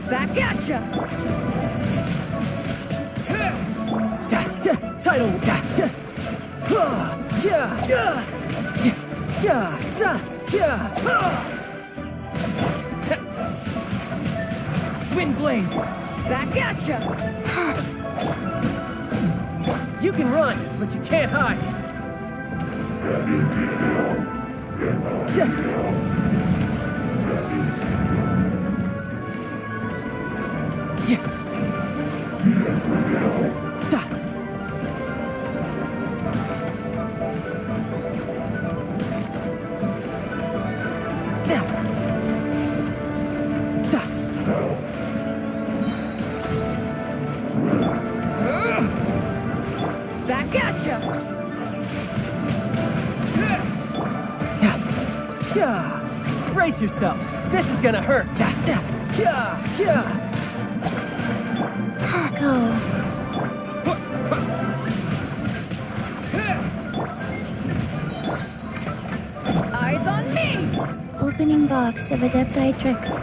Back at ya! Title! Wind blade! Back at ya! You can run, but you can't hide. Brace yourself. This is gonna hurt. Go. Eyes on me! Opening box of Adepti tricks.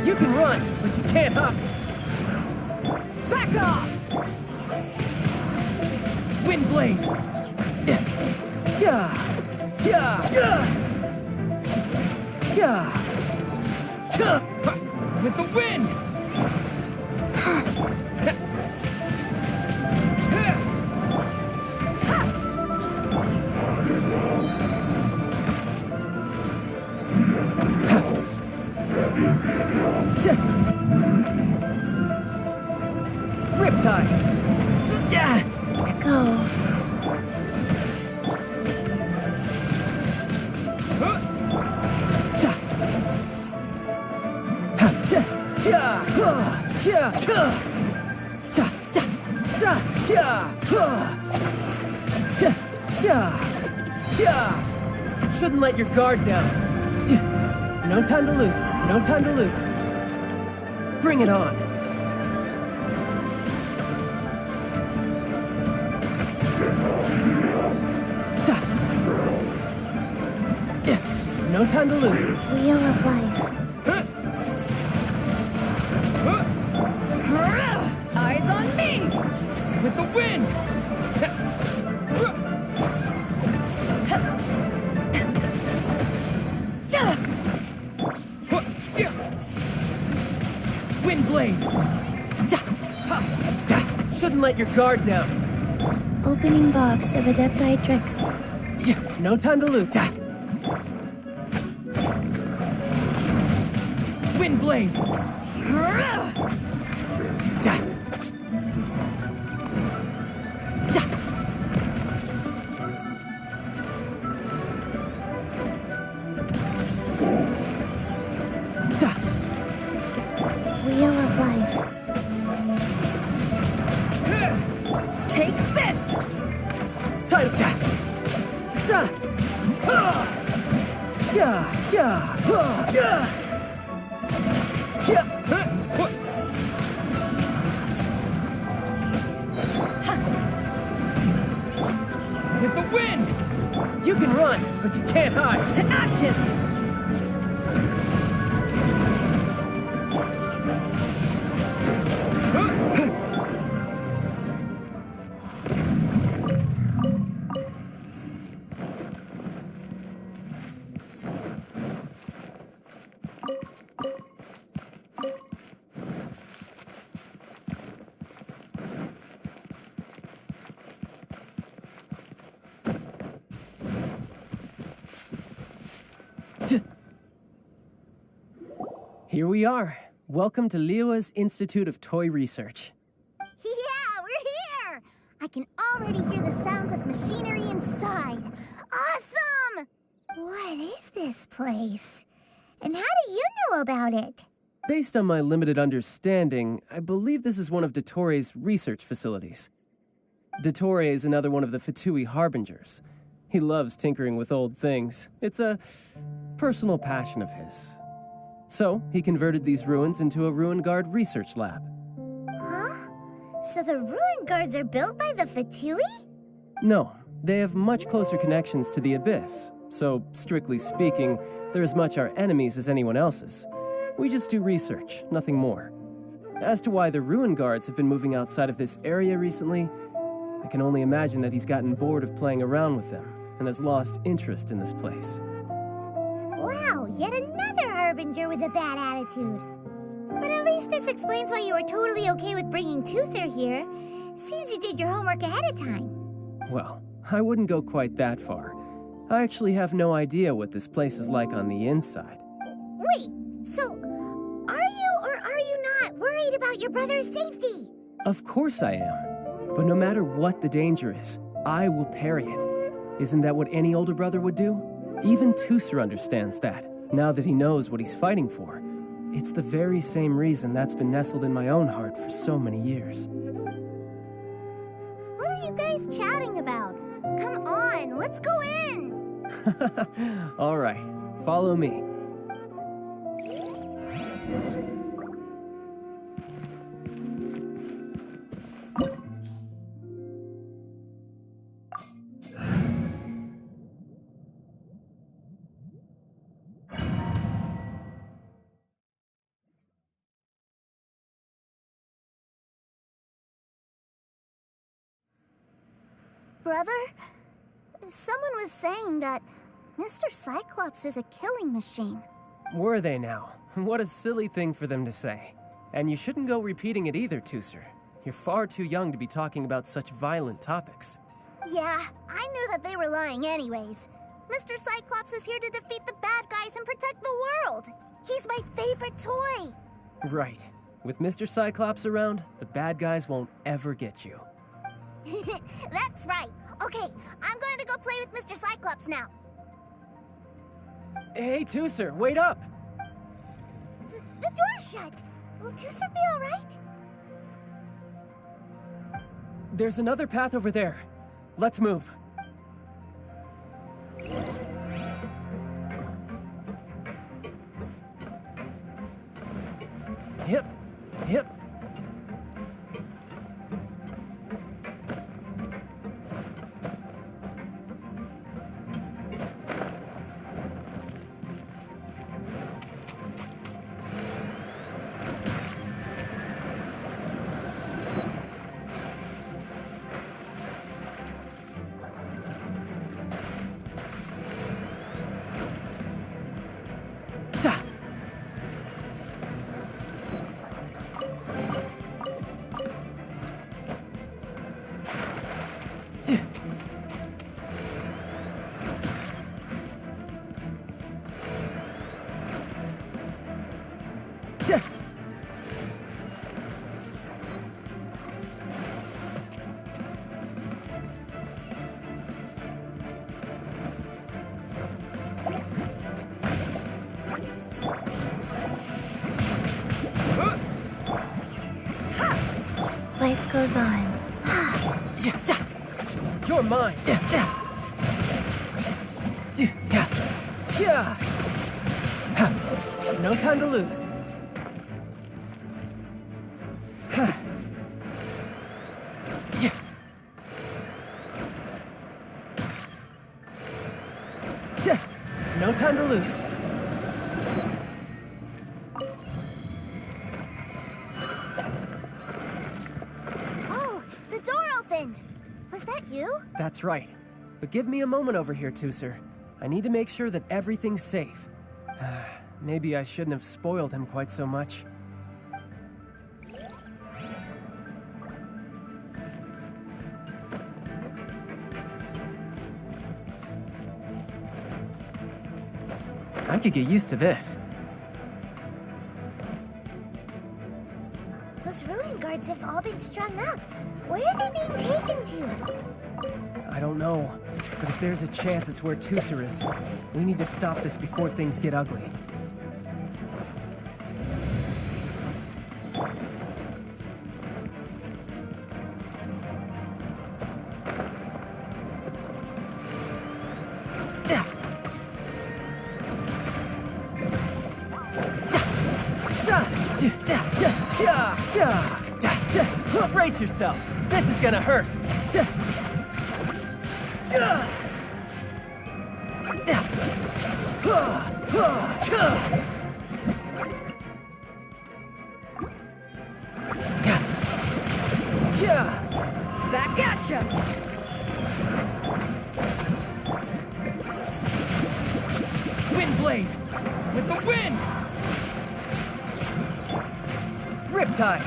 You can run, but you can't hop. Back off! Wind blade. With the wind. Riptide. Go. Shouldn't let your guard down. No time to lose. No time to lose. Bring it on. No time to lose. Wheel of life. Eyes on me! With the wind! Wind blade! Shouldn't let your guard down. Opening box of Adepti tricks. No time to lose. Wind blade! Wheel of life. Take this! With the wind! You can run, but you can't hide. To ashes! Here we are. Welcome to Liyue's Institute of Toy Research. Yeah, we're here! I can already hear the sounds of machinery inside. Awesome! What is this place? And how do you know about it? Based on my limited understanding, I believe this is one of Dottoro's research facilities. Dottore is another one of the Fatui Harbingers. He loves tinkering with old things. It's a personal passion of his. So, he converted these ruins into a Ruin Guard research lab. Huh? So the ruin guards are built by the Fatui? No, they have much closer connections to the Abyss. So, strictly speaking, they're as much our enemies as anyone else's. We just do research, nothing more. As to why the Ruin Guards have been moving outside of this area recently, I can only imagine that he's gotten bored of playing around with them and has lost interest in this place. Wow, yet another Harbinger with a bad attitude. But at least this explains why you were totally okay with bringing Toother here. Seems you did your homework ahead of time. Well, I wouldn't go quite that far. I actually have no idea what this place is like on the inside. Wait, so are you or are you not worried about your brother's safety? Of course I am. But no matter what the danger is, I will parry it. Isn't that what any older brother would do? Even Tusser understands that, now that he knows what he's fighting for. It's the very same reason that's been nestled in my own heart for so many years. What are you guys chatting about? Come on, let's go in! All right, follow me. Brother, someone was saying that Mr. Cyclops is a killing machine. Were they now? What a silly thing for them to say. And you shouldn't go repeating it either, Tusser. You're far too young to be talking about such violent topics. Yeah, I knew that they were lying anyways. Mr. Cyclops is here to defeat the bad guys and protect the world. He's my favorite toy. Right. With Mr. Cyclops around, the bad guys won't ever get you. That's right. Okay, I'm going to go play with Mr. Cyclops now. Hey, Tusser, wait up! The door's shut. Will Tusser be all right? There's another path over there. Let's move. Yep. Life goes on. You're mine. No time to lose. No time to lose. Oh, the door opened. Was that you? That's right. But give me a moment over here, Tusser. I need to make sure that everything's safe. Maybe I shouldn't have spoiled him quite so much. I could get used to this. Those ruin guards have all been strung up. Where are they being taken to? I don't know, but if there's a chance it's where Tusser is, we need to stop this before things get ugly. Brace yourself. This is gonna hurt. Back at ya! Wind blade! With the wind! Riptide!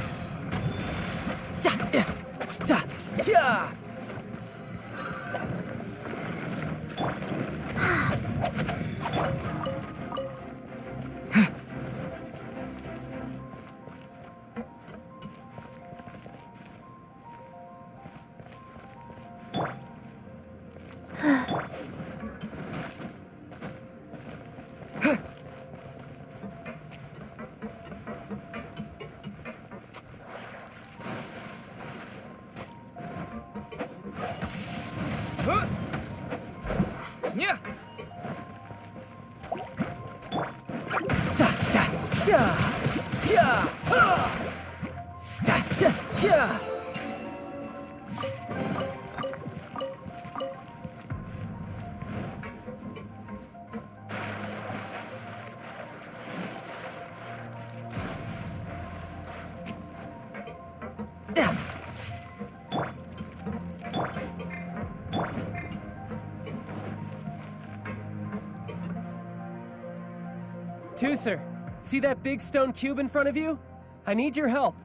Tooser, see that big stone cube in front of you? I need your help.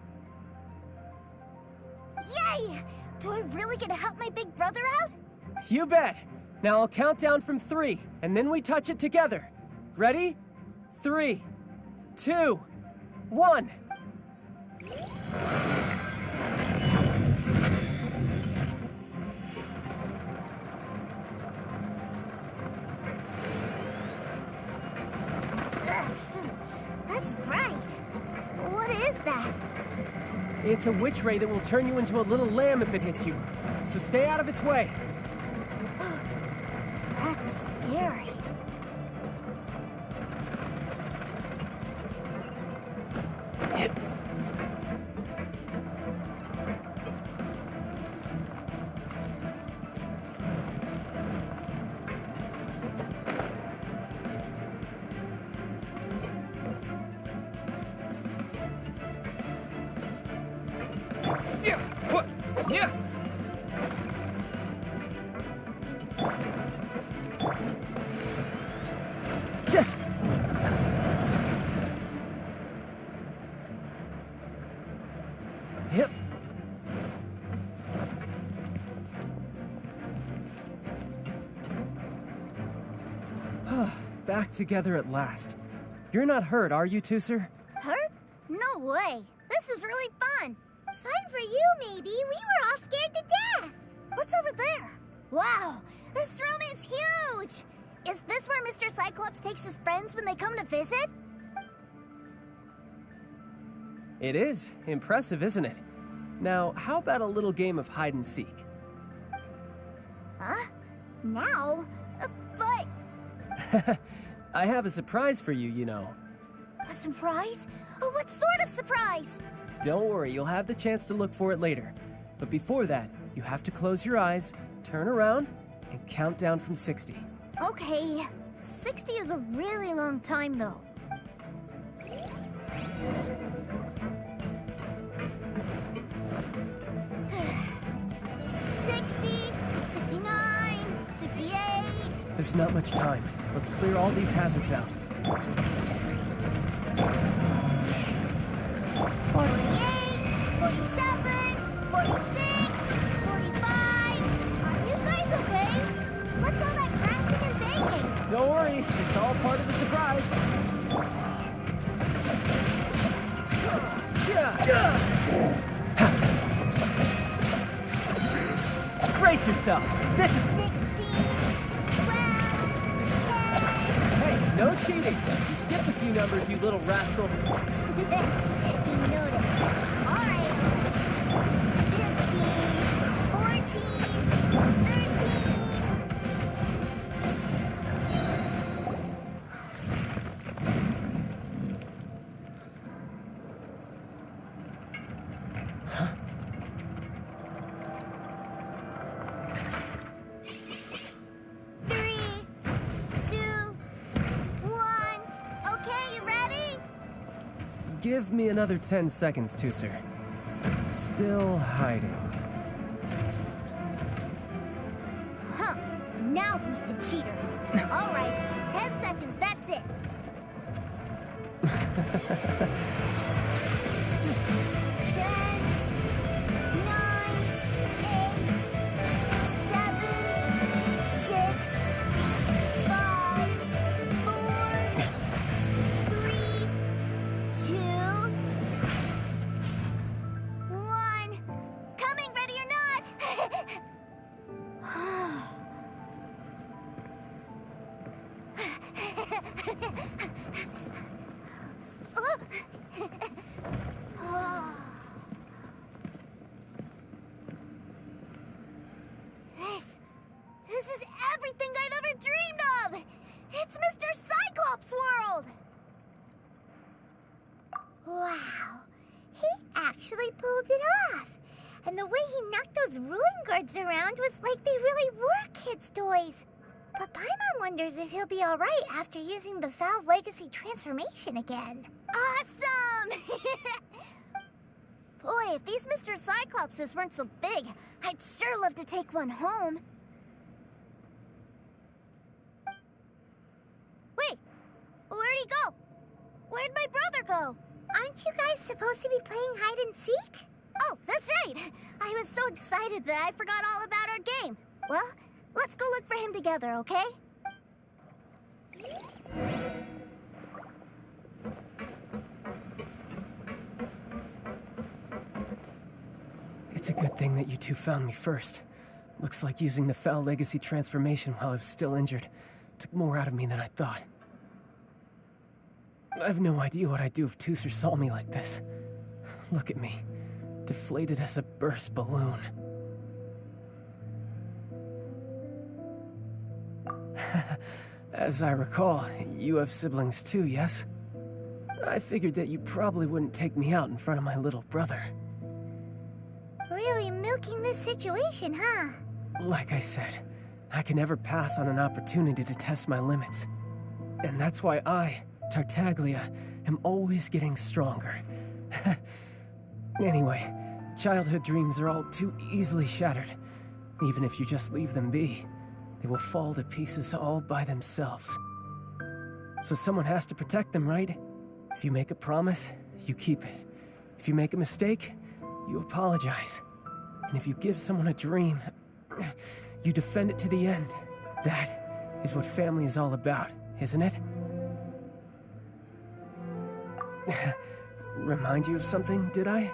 Yay! Do I really get to help my big brother out? You bet. Now I'll count down from 3, and then we touch it together. Ready? 3, 2, 1. That's bright. What is that? It's a witch ray that will turn you into a little lamb if it hits you. So stay out of its way. That's scary. Yep. Back together at last. You're not hurt, are you, Tooser? Hurt? No way. This is really fun. Fun for you, maybe. We were all scared to death. What's over there? Wow, this room is huge. Is this where Mr. Cyclops takes his friends when they come to visit? It is. Impressive, isn't it? Now, how about a little game of hide and seek? Huh? Now? But... I have a surprise for you, you know. A surprise? Oh, what sort of surprise? Don't worry, you'll have the chance to look for it later. But before that, you have to close your eyes, turn around, and count down from 60. Okay. 60 is a really long time, though. 60, 59, 58. There's not much time. Let's clear all these hazards out. 48, 47, 46, 45. Are you guys okay? What's all that crashing and banging? Don't worry, it's all part of the surprise. Brace yourself. This is 16, 12, 10. Hey, no cheating. You skipped a few numbers, you little rascal. You noticed. All right. 15, 14, 13. 3, 2, 1. Okay, you ready? Give me another 10 seconds, Tooser. Still hiding. Huh. Now who's the cheater? All right. 10 seconds, that's it. 10, 9, 8, 7, 6, 5, 4, 3, 2, 1. Coming, ready or not? those ruin guards around was like they really were kids' toys. But Paimon wonders if he'll be alright after using the Valve Legacy transformation again. Awesome! Boy, if these Mr. Cyclopses weren't so big, I'd sure love to take one home. Wait, where'd he go? Where'd my brother go? Aren't you guys supposed to be playing hide and seek? Oh, that's right! I was so excited that I forgot all about our game. Well, let's go look for him together, okay? It's a good thing that you two found me first. Looks like using the Foul Legacy transformation while I was still injured took more out of me than I thought. I have no idea what I'd do if Tooser saw me like this. Look at me, deflated as a burst balloon. As I recall, you have siblings too, yes? I figured that you probably wouldn't take me out in front of my little brother. Really milking this situation, huh? Like I said, I can never pass on an opportunity to test my limits. And that's why I, Tartaglia, am always getting stronger. Anyway, childhood dreams are all too easily shattered. Even if you just leave them be, they will fall to pieces all by themselves. So someone has to protect them, right? If you make a promise, you keep it. If you make a mistake, you apologize. And if you give someone a dream, you defend it to the end. That is what family is all about, isn't it? Remind you of something, did I?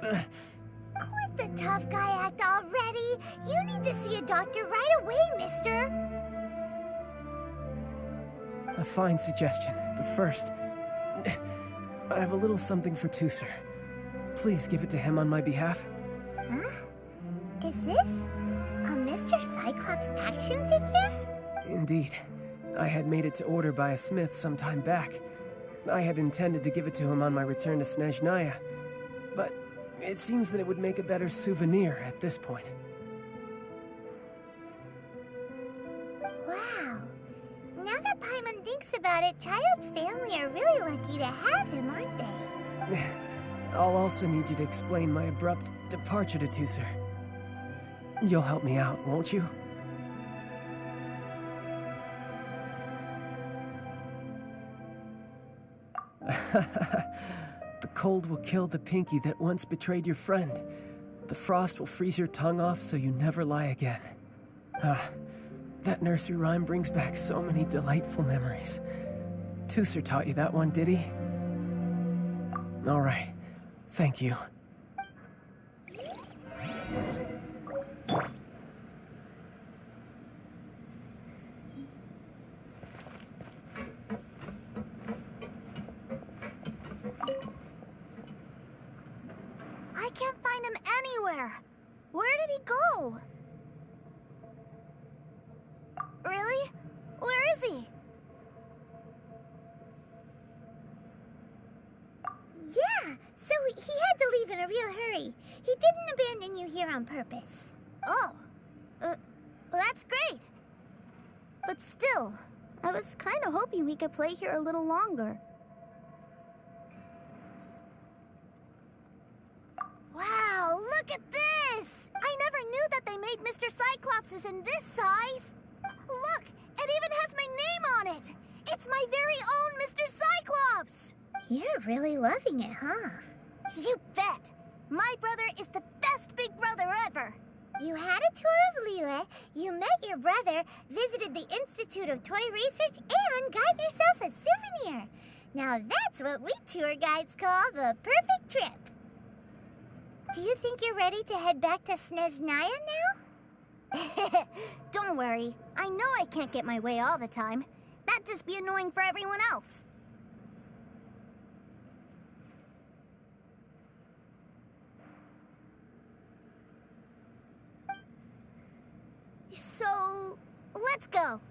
Quit the tough guy act already! You need to see a doctor right away, mister! A fine suggestion, but first, I have a little something for Tooser. Please give it to him on my behalf. Huh? Is this a Mr. Cyclops action figure? Indeed. I had made it to order by a smith some time back. I had intended to give it to him on my return to Snezhnaya, but it seems that it would make a better souvenir at this point. Wow. Now that Paimon thinks about it, Child's family are really lucky to have him, aren't they? I'll also need you to explain my abrupt departure to Tooser. You'll help me out, won't you? The cold will kill the pinky that once betrayed your friend. The frost will freeze your tongue off so you never lie again. That nursery rhyme brings back so many delightful memories. Tooser taught you that one, did he? All right. Thank you. I can't find him anywhere. Where did he go? Really? Where is he? Yeah, so he had to leave in a real hurry. He didn't abandon you here on purpose. Oh, that's great. But still, I was kind of hoping we could play here a little longer. Wow, look at this! I never knew that they made Mr. Cyclopses in this size. Look, it even has my name on it. It's my very own Mr. Cyclops. You're really loving it, huh? You bet! My brother is the best big brother ever! You had a tour of Liyue, you met your brother, visited the Institute of Toy Research, and got yourself a souvenir! Now that's what we tour guides call the perfect trip! Do you think you're ready to head back to Snezhnaya now? Don't worry, I know I can't get my way all the time. That'd just be annoying for everyone else. So, let's go.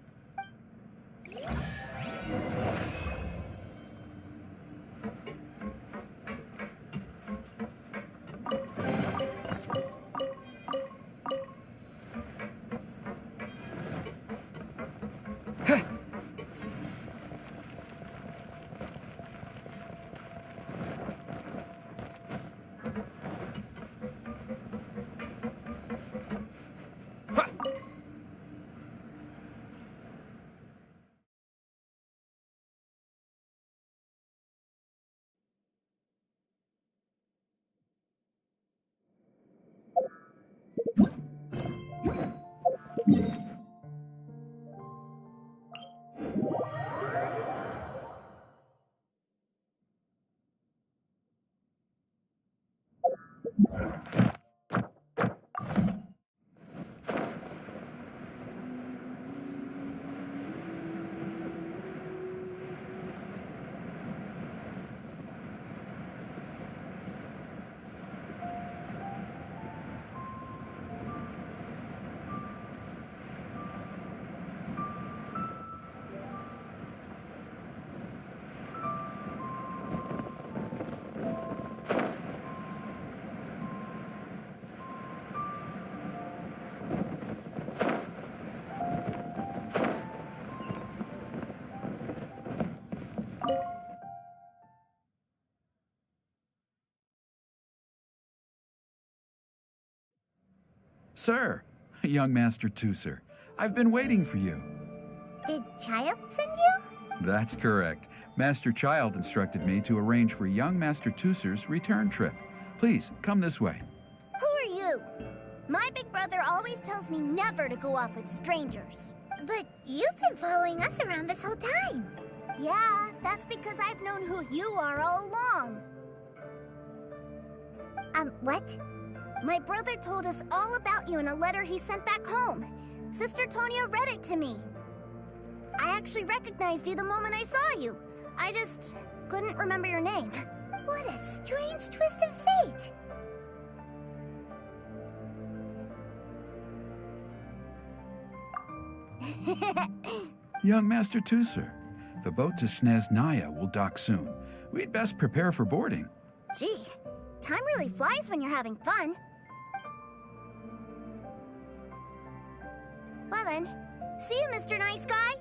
Sir, young Master Tooser, I've been waiting for you. Did Child send you? That's correct. Master Child instructed me to arrange for young Master Tooser's return trip. Please, come this way. Who are you? My big brother always tells me never to go off with strangers. But you've been following us around this whole time. Yeah, that's because I've known who you are all along. What? My brother told us all about you in a letter he sent back home. Sister Tonya read it to me. I actually recognized you the moment I saw you. I just couldn't remember your name. What a strange twist of fate. Young Master Tooser, the boat to Snezhnaya will dock soon. We'd best prepare for boarding. Gee, time really flies when you're having fun. Well then, see you, Mr. Nice Guy.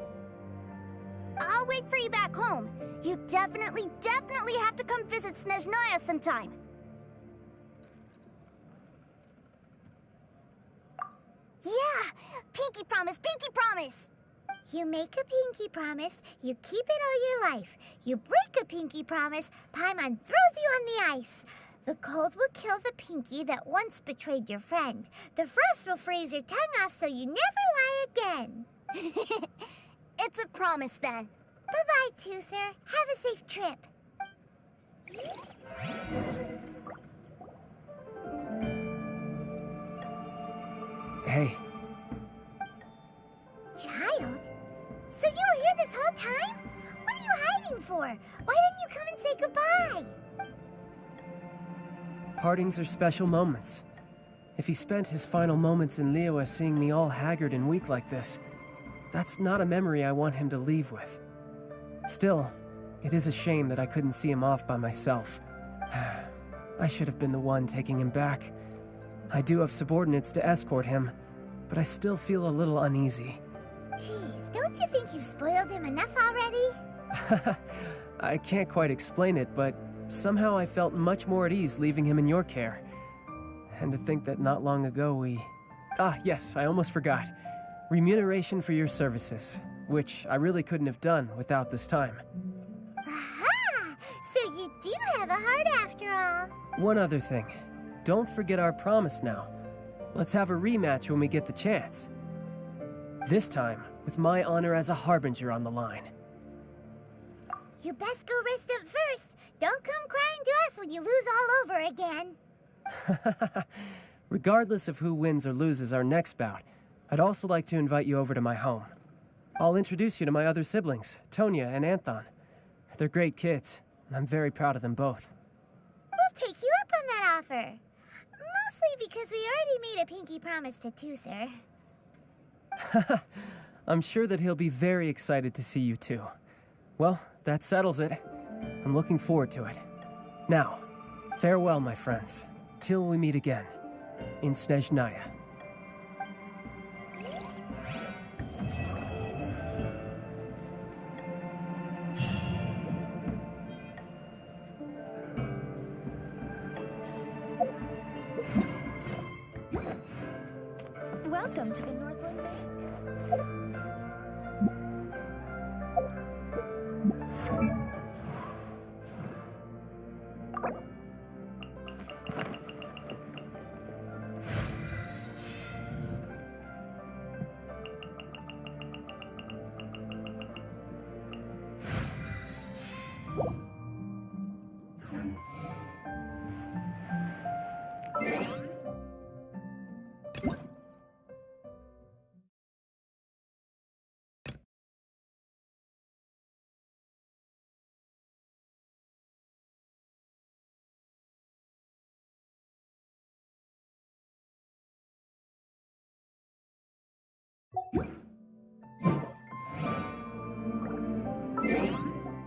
I'll wait for you back home. You definitely have to come visit Snezhnaya sometime. Yeah! Pinky promise, pinky promise! You make a pinky promise, you keep it all your life. You break a pinky promise, Paimon throws you on the ice. The cold will kill the pinky that once betrayed your friend. The frost will freeze your tongue off so you never lie again. It's a promise then. Bye-bye, Tooser. Have a safe trip. Hey. Child? So you were here this whole time? What are you hiding for? Why didn't you come and say goodbye? Partings are special moments. If he spent his final moments in Liyue seeing me all haggard and weak like this, that's not a memory I want him to leave with. Still, it is a shame that I couldn't see him off by myself. I should have been the one taking him back. I do have subordinates to escort him, but I still feel a little uneasy. Jeez, don't you think you've spoiled him enough already? I can't quite explain it, but somehow I felt much more at ease leaving him in your care. And to think that not long ago we... Ah, yes, I almost forgot. Remuneration for your services, which I really couldn't have done without this time. Aha! So you do have a heart after all. One other thing. Don't forget our promise now. Let's have a rematch when we get the chance. This time, with my honor as a harbinger on the line. You best go rest up first. Don't come crying to us when you lose all over again. Regardless of who wins or loses our next bout, I'd also like to invite you over to my home. I'll introduce you to my other siblings, Tonya and Anthon. They're great kids, and I'm very proud of them both. We'll take you up on that offer. Mostly because we already made a pinky promise to Tooser. I'm sure that he'll be very excited to see you too. Well, that settles it. I'm looking forward to it. Now, farewell, my friends, till we meet again in Snezhnaya.